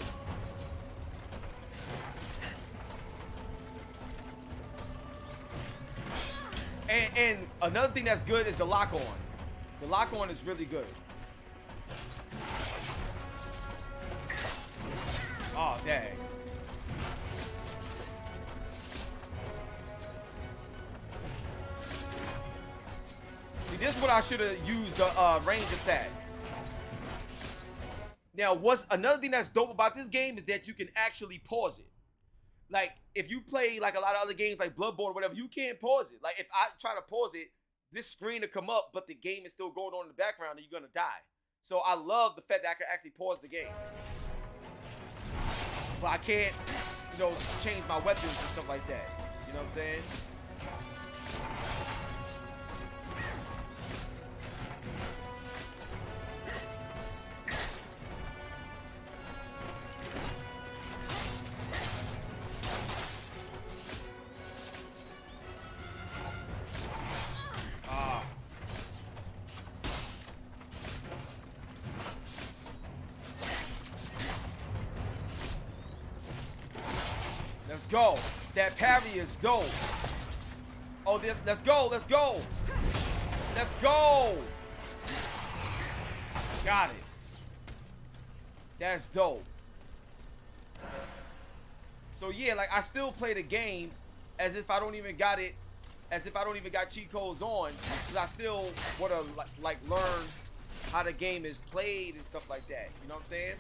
And another thing that's good is the lock on. The lock on is really good. Oh, dang. See, this is what I should have used the range attack. Now, what's another thing that's dope about this game is that you can actually pause it. Like, if you play like a lot of other games like Bloodborne or whatever, you can't pause it. Like, if I try to pause it, this screen will come up, but the game is still going on in the background and you're going to die. So I love the fact that I can actually pause the game. But I can't, you know, change my weapons and stuff like that. You know what I'm saying? Let's go. That parry is dope. Oh, let's go. Let's go. Let's go. Got it. That's dope. So yeah, like I still play the game as if I don't even got it, as if I don't even got cheat codes on, because I still want to like learn how the game is played and stuff like that. You know what I'm saying?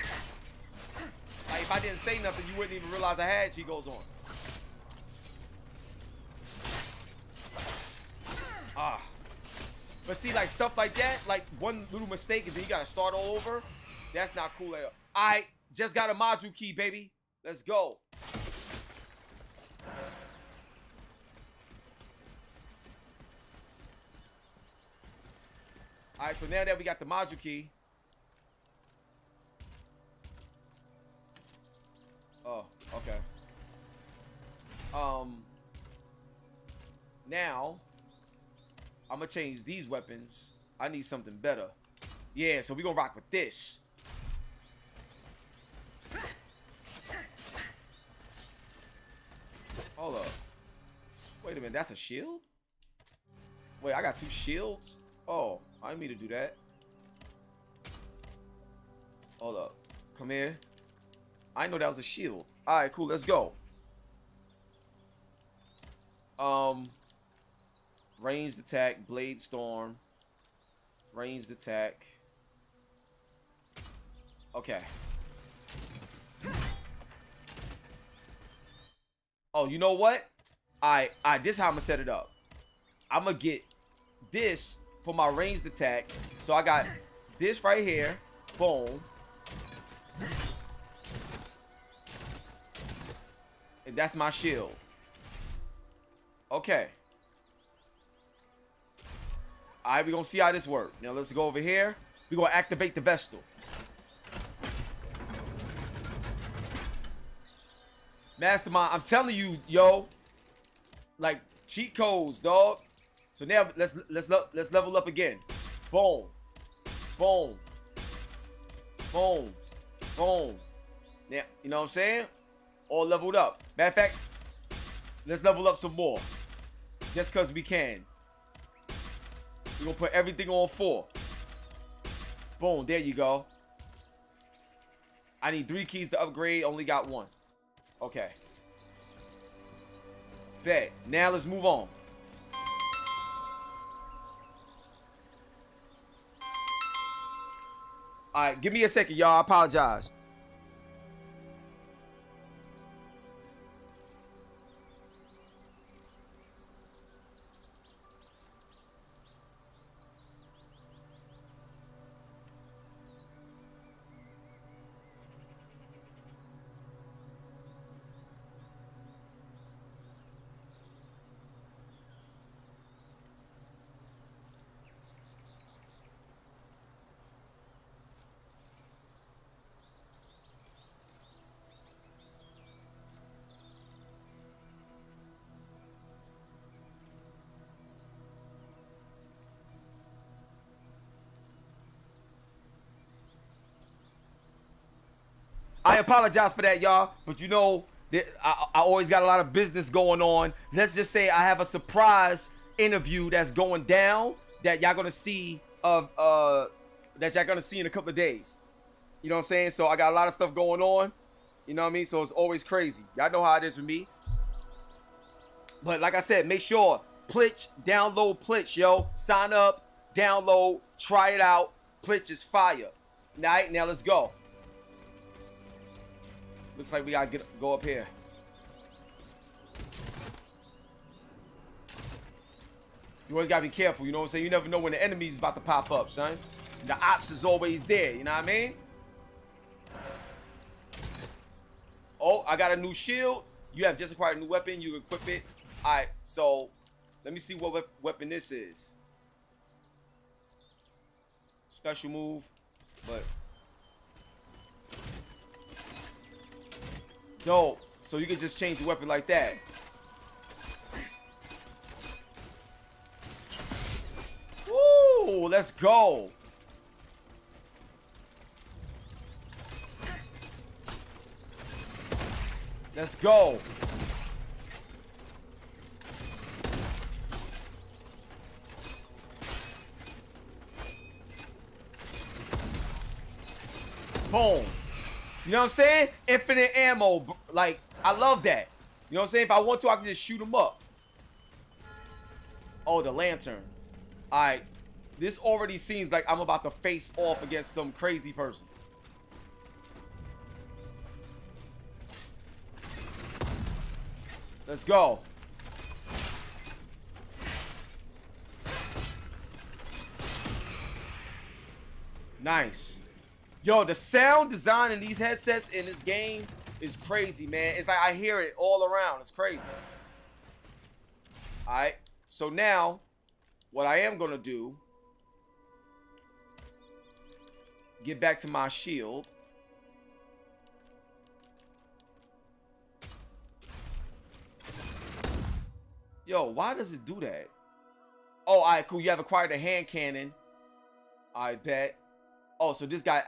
Like if I didn't say nothing, you wouldn't even realize I had cheat codes on. Ah. But see, like stuff like that, like one little mistake and then you gotta start all over. That's not cool at all. I just got a module key, baby. Let's go. All right, so now that we got the module key. Oh, okay. Now I'm gonna change these weapons. I need something better. Yeah, so we gonna rock with this. Hold up. Wait a minute, that's a shield? Wait, I got two shields? Oh, I didn't mean to do that. Hold up. Come here. I didn't know that was a shield. Alright, cool, let's go. Ranged attack, blade storm. Ranged attack. Okay. Oh, you know what? Alright, this is how I'm gonna set it up. I'm gonna get this for my ranged attack. So I got this right here. Boom. And that's my shield. Okay. Alright, we're gonna see how this works. Now let's go over here. We're gonna activate the Vestal. Mastermind, I'm telling you, yo, like cheat codes, dog. So now let's level up again. Boom, boom, boom, boom. Now you know what I'm saying? All leveled up. Matter of fact, let's level up some more, just cause we can. We're gonna put everything on 4. Boom, there you go. I need 3 keys to upgrade. Only got 1. Okay. Bet. Now let's move on. Alright, give me a second, y'all. I apologize. I apologize for that, y'all. But you know, I always got a lot of business going on. Let's just say I have a surprise interview that's going down that y'all gonna see in a couple of days. You know what I'm saying? So I got a lot of stuff going on. You know what I mean? So it's always crazy. Y'all know how it is with me. But like I said, make sure Plitch, download Plitch, yo. Sign up, download, try it out. Plitch is fire. All right, now let's go. Looks like we gotta go up here. You always gotta be careful, you know what I'm saying? You never know when the enemy's about to pop up, son. The ops is always there, you know what I mean? Oh, I got a new shield. You have just acquired a new weapon. You equip it. Alright, so let me see what weapon this is. Special move, but dope. So you can just change the weapon like that. Woo! Let's go. Let's go. Boom. You know what I'm saying? Infinite ammo. Like, I love that. You know what I'm saying? If I want to, I can just shoot them up. Oh, the lantern. Alright. This already seems like I'm about to face off against some crazy person. Let's go. Nice. Yo, the sound design in these headsets in this game is crazy, man. It's like I hear it all around. It's crazy. Alright. So now, what I am going to do, get back to my shield. Yo, why does it do that? Oh, alright, cool. You have acquired a hand cannon. I bet. Oh, so this guy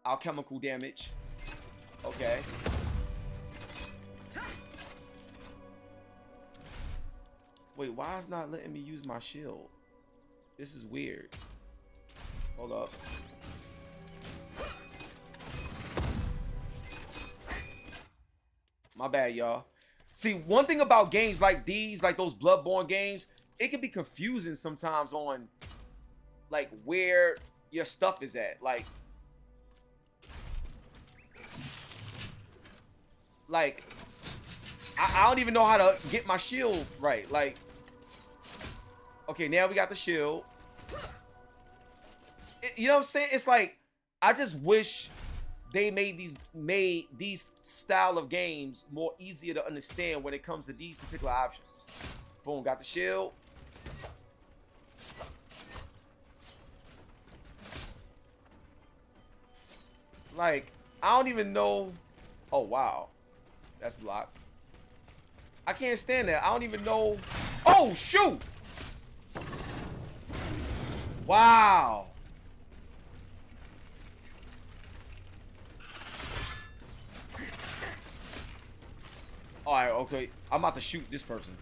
alchemical damage. Okay. Wait, why is it not letting me use my shield? This is weird. Hold up. My bad, y'all. See, one thing about games like these, like those Bloodborne games, it can be confusing sometimes on like where your stuff is at. Like I don't even know how to get my shield right. Like, okay, now we got the shield. You know what I'm saying? It's like, I just wish they made these style of games more easier to understand when it comes to these particular options. Boom, got the shield. Like, I don't even know. Oh, wow. That's blocked. I can't stand that. I don't even know. Oh, shoot. Wow. All right, okay. I'm about to shoot this person.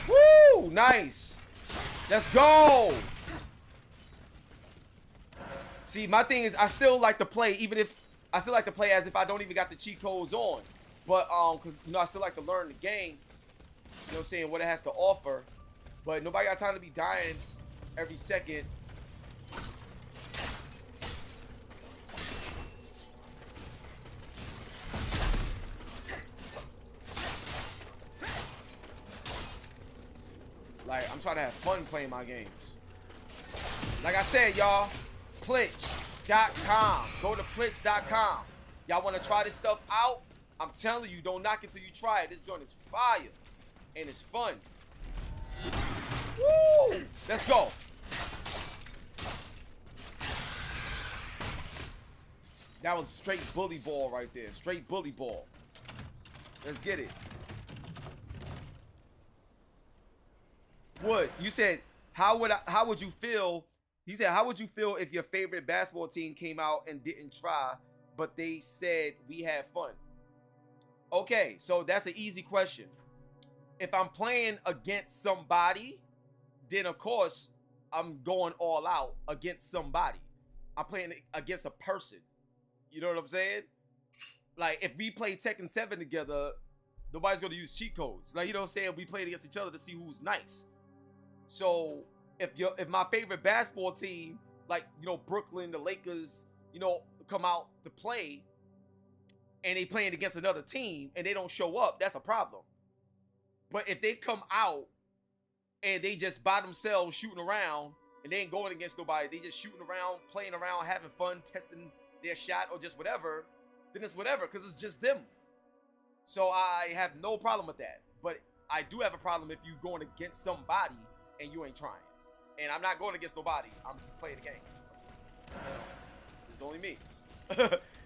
Woo! Nice. Let's go. See, my thing is, I still like to play, even if I still like to play as if I don't even got the cheat codes on. But, because, you know, I still like to learn the game. You know what I'm saying? What it has to offer. But nobody got time to be dying every second. Like, I'm trying to have fun playing my games. Like I said, y'all, Plitch.com. Go to Plitch.com. Y'all want to try this stuff out? I'm telling you, don't knock it till you try it. This joint is fire. And it's fun. Woo! Let's go. That was straight bully ball right there. Straight bully ball. Let's get it. Wood, you said, how would you feel? He said, how would you feel if your favorite basketball team came out and didn't try, but they said we had fun? Okay, so that's an easy question. If I'm playing against somebody, then of course I'm going all out against somebody. I'm playing against a person. You know what I'm saying? Like, if we play Tekken 7 together, nobody's gonna use cheat codes. Like, you know what I'm saying? We played against each other to see who's nice. So if my favorite basketball team, like, you know, Brooklyn, the Lakers, you know, come out to play, and they playing against another team and they don't show up, that's a problem. But if they come out and they just by themselves shooting around and they ain't going against nobody, they just shooting around, playing around, having fun, testing their shot or just whatever, then it's whatever, because it's just them. So I have no problem with that. But I do have a problem if you going against somebody and you ain't trying. And I'm not going against nobody. I'm just playing the game. It's only me.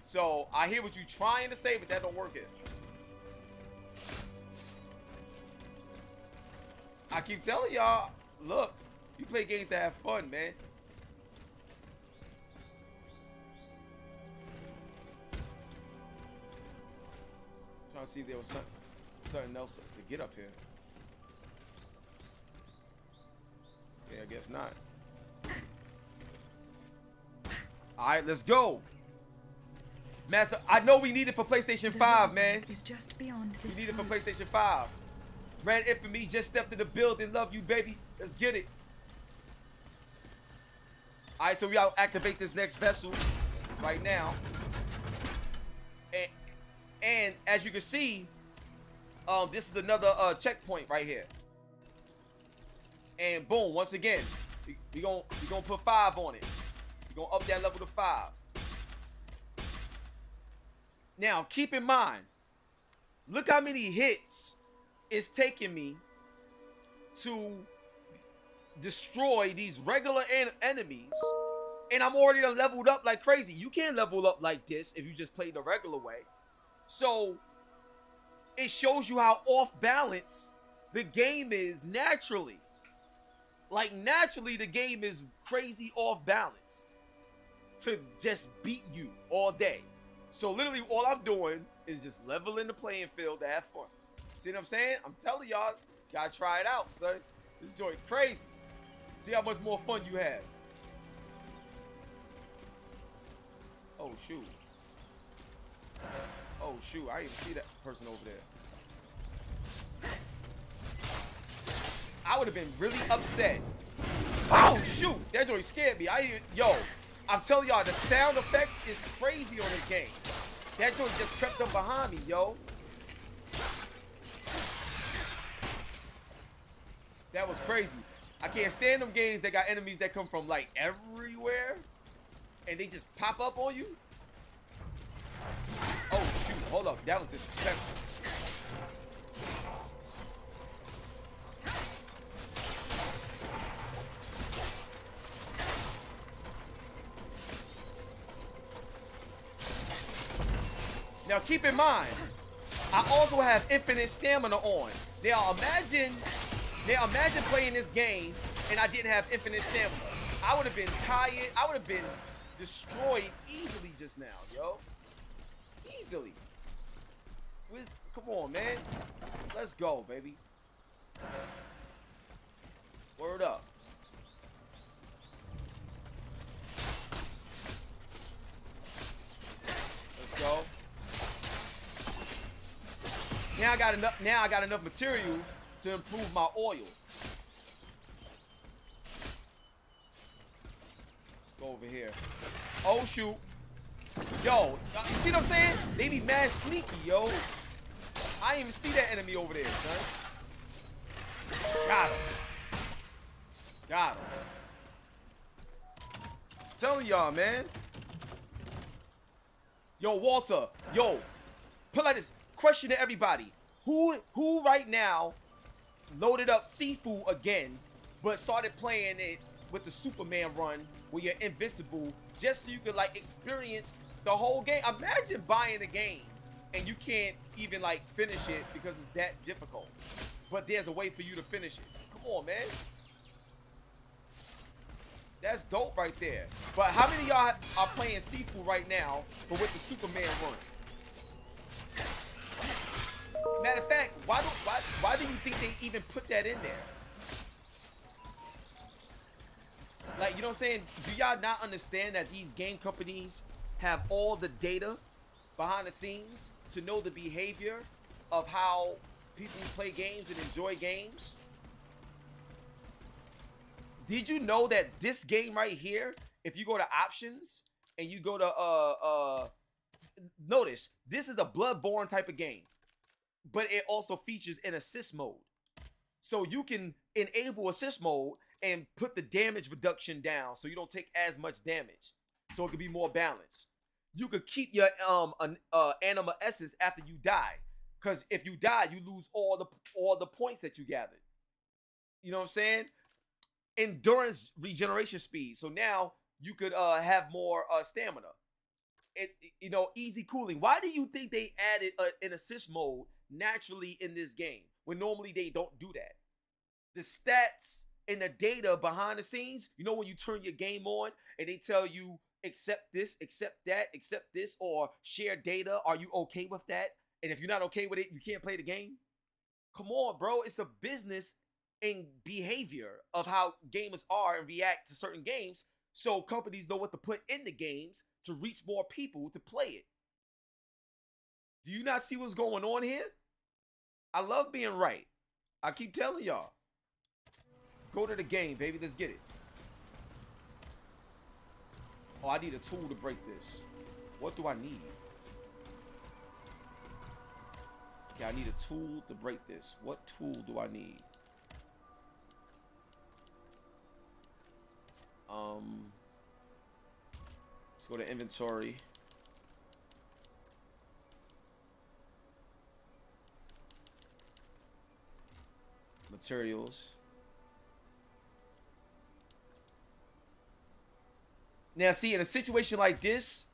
So I hear what you trying to say, but that don't work here. I keep telling y'all, look, you play games to have fun, man. Trying to see if there was something else to get up here. Yeah, I guess not. All right, let's go. Master, I know we need it for PlayStation 5, man. Is just beyond We this need it for world. PlayStation 5. Red Infamy just stepped in the building. Love you, baby. Let's get it. All right, so we gotta activate this next vessel right now. And as you can see, this is another checkpoint right here. And boom, once again, we gonna put 5 on it. We're gonna up that level to 5. Now, keep in mind, look how many hits it's taking me to destroy these regular enemies, and I'm already done leveled up like crazy. You can't level up like this if you just play the regular way. So it shows you how off balance the game is naturally. Like, naturally the game is crazy off balance to just beat you all day. So literally all I'm doing is just leveling the playing field to have fun. See what I'm saying? I'm telling y'all, gotta try it out, son. This joint crazy. See how much more fun you have. Oh shoot. Oh shoot, I didn't even see that person over there. I would have been really upset. Oh shoot, that joint scared me. Yo, I'm telling y'all, the sound effects is crazy on this game. That joint just crept up behind me, yo. That was crazy. I can't stand them games that got enemies that come from like everywhere and they just pop up on you. Oh shoot, hold up, that was disrespectful. Now keep in mind, I also have infinite stamina on. Now imagine playing this game and I didn't have infinite stamina. I would have been tired. I would have been destroyed easily just now, yo. Easily. Come on, man. Let's go, baby. Word up. Let's go. Now I got enough material to improve my oil. Let's go over here. Oh shoot. Yo, you see what I'm saying? They be mad sneaky, yo. I didn't even see that enemy over there, son. Got him. Got him. I'm telling y'all, man. Yo, Walter. Yo, put like this. Question to everybody. Who right now loaded up Sifu again, but started playing it with the Superman run where you're invincible just so you could like experience the whole game? Imagine buying a game and you can't even like finish it because it's that difficult. But there's a way for you to finish it. Come on, man. That's dope right there. But how many of y'all are playing Sifu right now, but with the Superman run? Matter of fact, why do you think they even put that in there? Like, you know what I'm saying? Do y'all not understand that these game companies have all the data behind the scenes to know the behavior of how people play games and enjoy games? Did you know that this game right here, if you go to options and you go to notice this is a Bloodborne type of game, but it also features an assist mode. So you can enable assist mode and put the damage reduction down so you don't take as much damage. So it can be more balanced. You could keep your anima essence after you die. Because if you die, you lose all the points that you gathered. You know what I'm saying? Endurance regeneration speed. So now you could have more stamina. You know, easy cooling. Why do you think they added an assist mode naturally in this game when normally they don't do that? The stats and the data behind the scenes, you know, when you turn your game on and they tell you accept this, accept that, accept this, or share data, are you okay with that? And if you're not okay with it, you can't play the game. Come on, bro. It's a business and behavior of how gamers are and react to certain games, so companies know what to put in the games to reach more people to play it. Do you not see what's going on here? I love being right. I keep telling y'all. Go to the game, baby. Let's get it. Oh, I need a tool to break this. What do I need? Yeah, I need a tool to break this. What tool do I need? Let's go to inventory. Materials. Now, see, in a situation like this,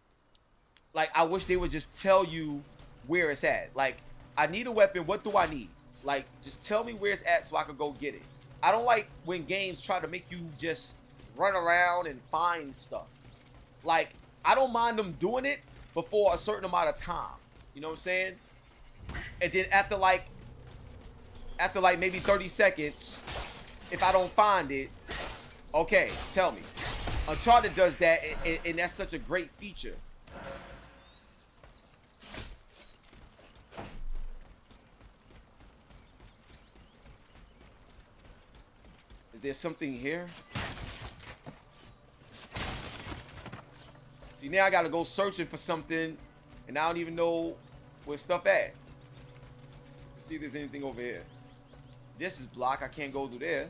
like, I wish they would just tell you where it's at. Like, I need a weapon. What do I need? Like, just tell me where it's at so I can go get it. I don't like when games try to make you just run around and find stuff. Like, I don't mind them doing it before a certain amount of time. You know what I'm saying? And then after like maybe 30 seconds, if I don't find it, okay, tell me. Uncharted does that, and that's such a great feature. there something here? See, now I gotta go searching for something, and I don't even know where stuff at. Let's see if there's anything over here. This is blocked. I can't go through there.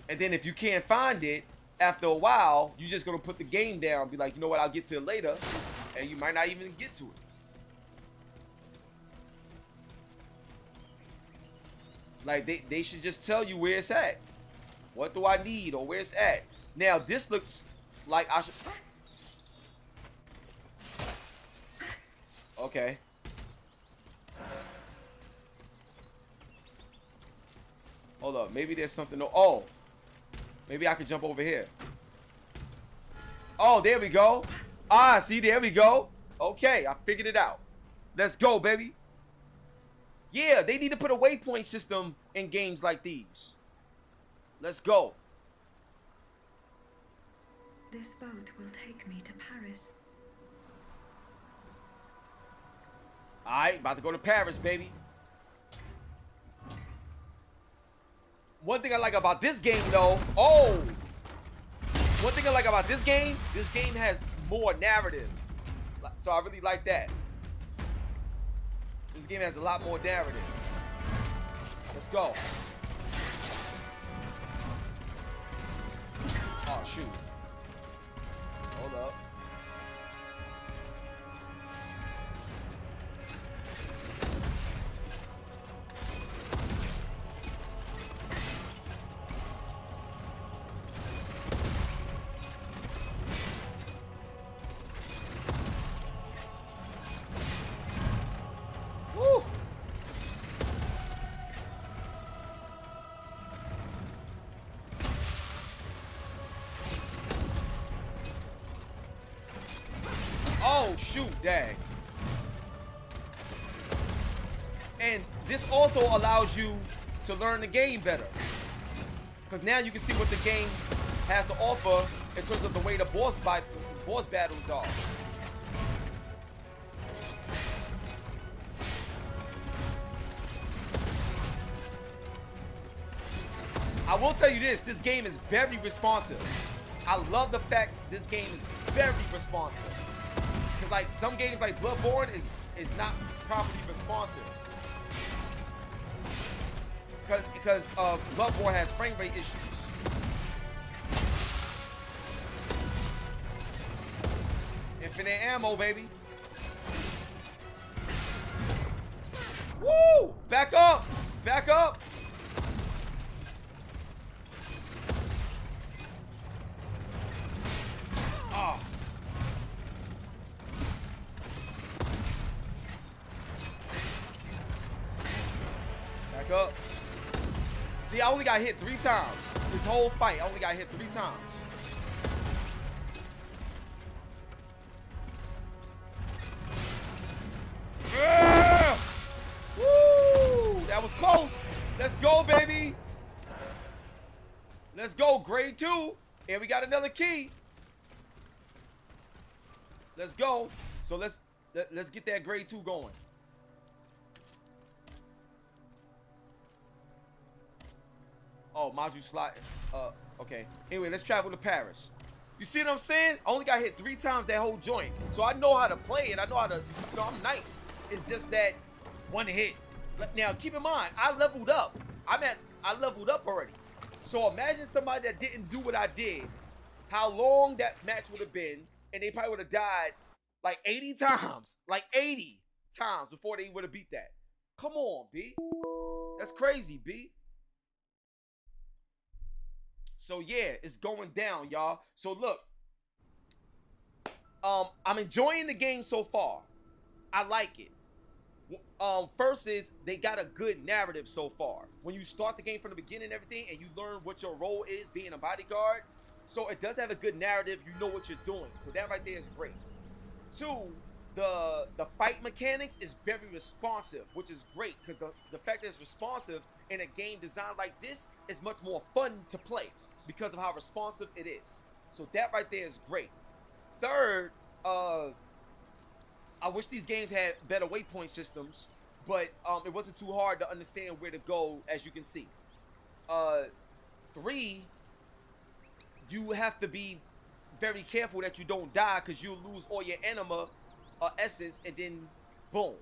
And then if you can't find it, after a while, you're just gonna put the game down, be like, you know what, I'll get to it later, and you might not even get to it. Like, they should just tell you where it's at. What do I need, or where it's at? Now, this looks like I should... Okay. Hold up, maybe there's something... Oh! Maybe I can jump over here. Oh, there we go. Ah, see, there we go. Okay, I figured it out. Let's go, baby. Yeah, they need to put a waypoint system in games like these. Let's go. This boat will take me to Paris. Alright, about to go to Paris, baby. One thing I like about this game, though... Oh! One thing I like about this game has more narrative. So I really like that. This game has a lot more narrative. Let's go. Oh, shoot. Hold up. Woo! Oh, shoot, dang. And this also allows you to learn the game better. Because now you can see what the game has to offer in terms of the way the boss battles are. I will tell you this game is very responsive. I love the fact this game is very responsive. Because like some games like Bloodborne is not properly responsive. Because Bloodborne has frame rate issues. Infinite ammo, baby. Woo! Back up! Back up! Ah. Back up. See, I only got hit 3 times. This whole fight, I only got hit 3 times. Yeah! Woo! That was close. Let's go, baby. Let's go, grade 2. And we got another key. Let's go. So let's get that grade 2 going. Oh, module slot. Okay. Anyway, let's travel to Paris. You see what I'm saying? I only got hit 3 times that whole joint. So I know how to play it. I know how to, you know, I'm nice. It's just that one hit. Now, keep in mind, I leveled up. I leveled up already. So imagine somebody that didn't do what I did, how long that match would have been, and they probably would have died like 80 times. Like 80 times before they would have beat that. Come on, B. That's crazy, B. So yeah, it's going down, y'all. So look, I'm enjoying the game so far. I like it. First is they got a good narrative so far. When you start the game from the beginning and everything, and you learn what your role is being a bodyguard, so it does have a good narrative. You know what you're doing. So that right there is great. 2, the fight mechanics is very responsive, which is great because the fact that it's responsive in a game designed like this is much more fun to play because of how responsive it is. So that right there is great. 3rd, I wish these games had better waypoint systems, but it wasn't too hard to understand where to go, as you can see. 3, you have to be very careful that you don't die, because you'll lose all your anima essence, and then boom.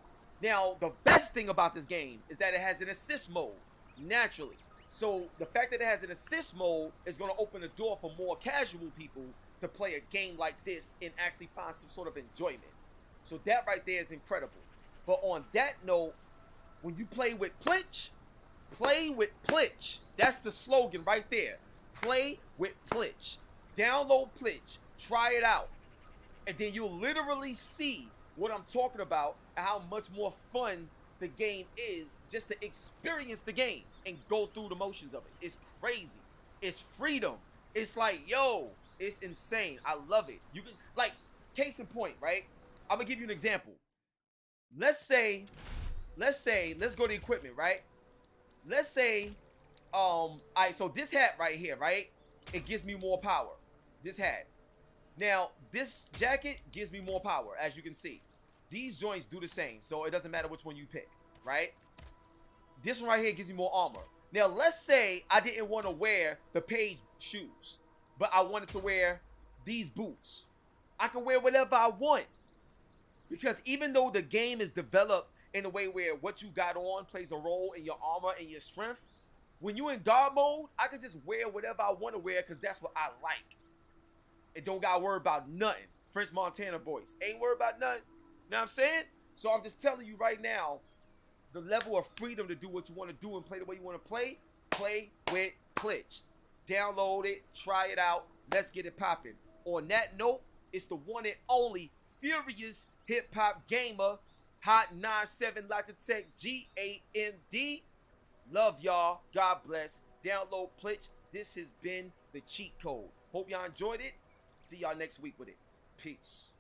Now, the best thing about this game is that it has an assist mode, naturally. So the fact that it has an assist mode is going to open the door for more casual people to play a game like this and actually find some sort of enjoyment. So that right there is incredible. But on that note, when you play with Plitch, play with Plitch. That's the slogan right there. Play with Plitch. Download Plitch. Try it out. And then you'll literally see what I'm talking about and how much more fun the game is just to experience the game and go through the motions of it. It's crazy. It's freedom. It's like, yo, it's insane. I love it. You can, like, case in point, right? I'm gonna give you an example. Let's go to equipment, right? Let's say, all right, so this hat right here, right? It gives me more power. This hat. Now, this jacket gives me more power, as you can see. These joints do the same, so it doesn't matter which one you pick, right? This one right here gives me more armor. Now, let's say I didn't want to wear the Page shoes, but I wanted to wear these boots. I can wear whatever I want. Because even though the game is developed in a way where what you got on plays a role in your armor and your strength, when you're in God mode, I can just wear whatever I want to wear because that's what I like. It don't got to worry about nothing. French Montana voice. Ain't worried about nothing. You know what I'm saying? So I'm just telling you right now, the level of freedom to do what you want to do and play the way you want to play with Plitch. Download it, try it out, let's get it popping. On that note, it's the one and only Furious Hip Hop Gamer, Hot 97 Logitech GAMD. Love y'all. God bless. Download Plitch. This has been the cheat code. Hope y'all enjoyed it. See y'all next week with it. Peace.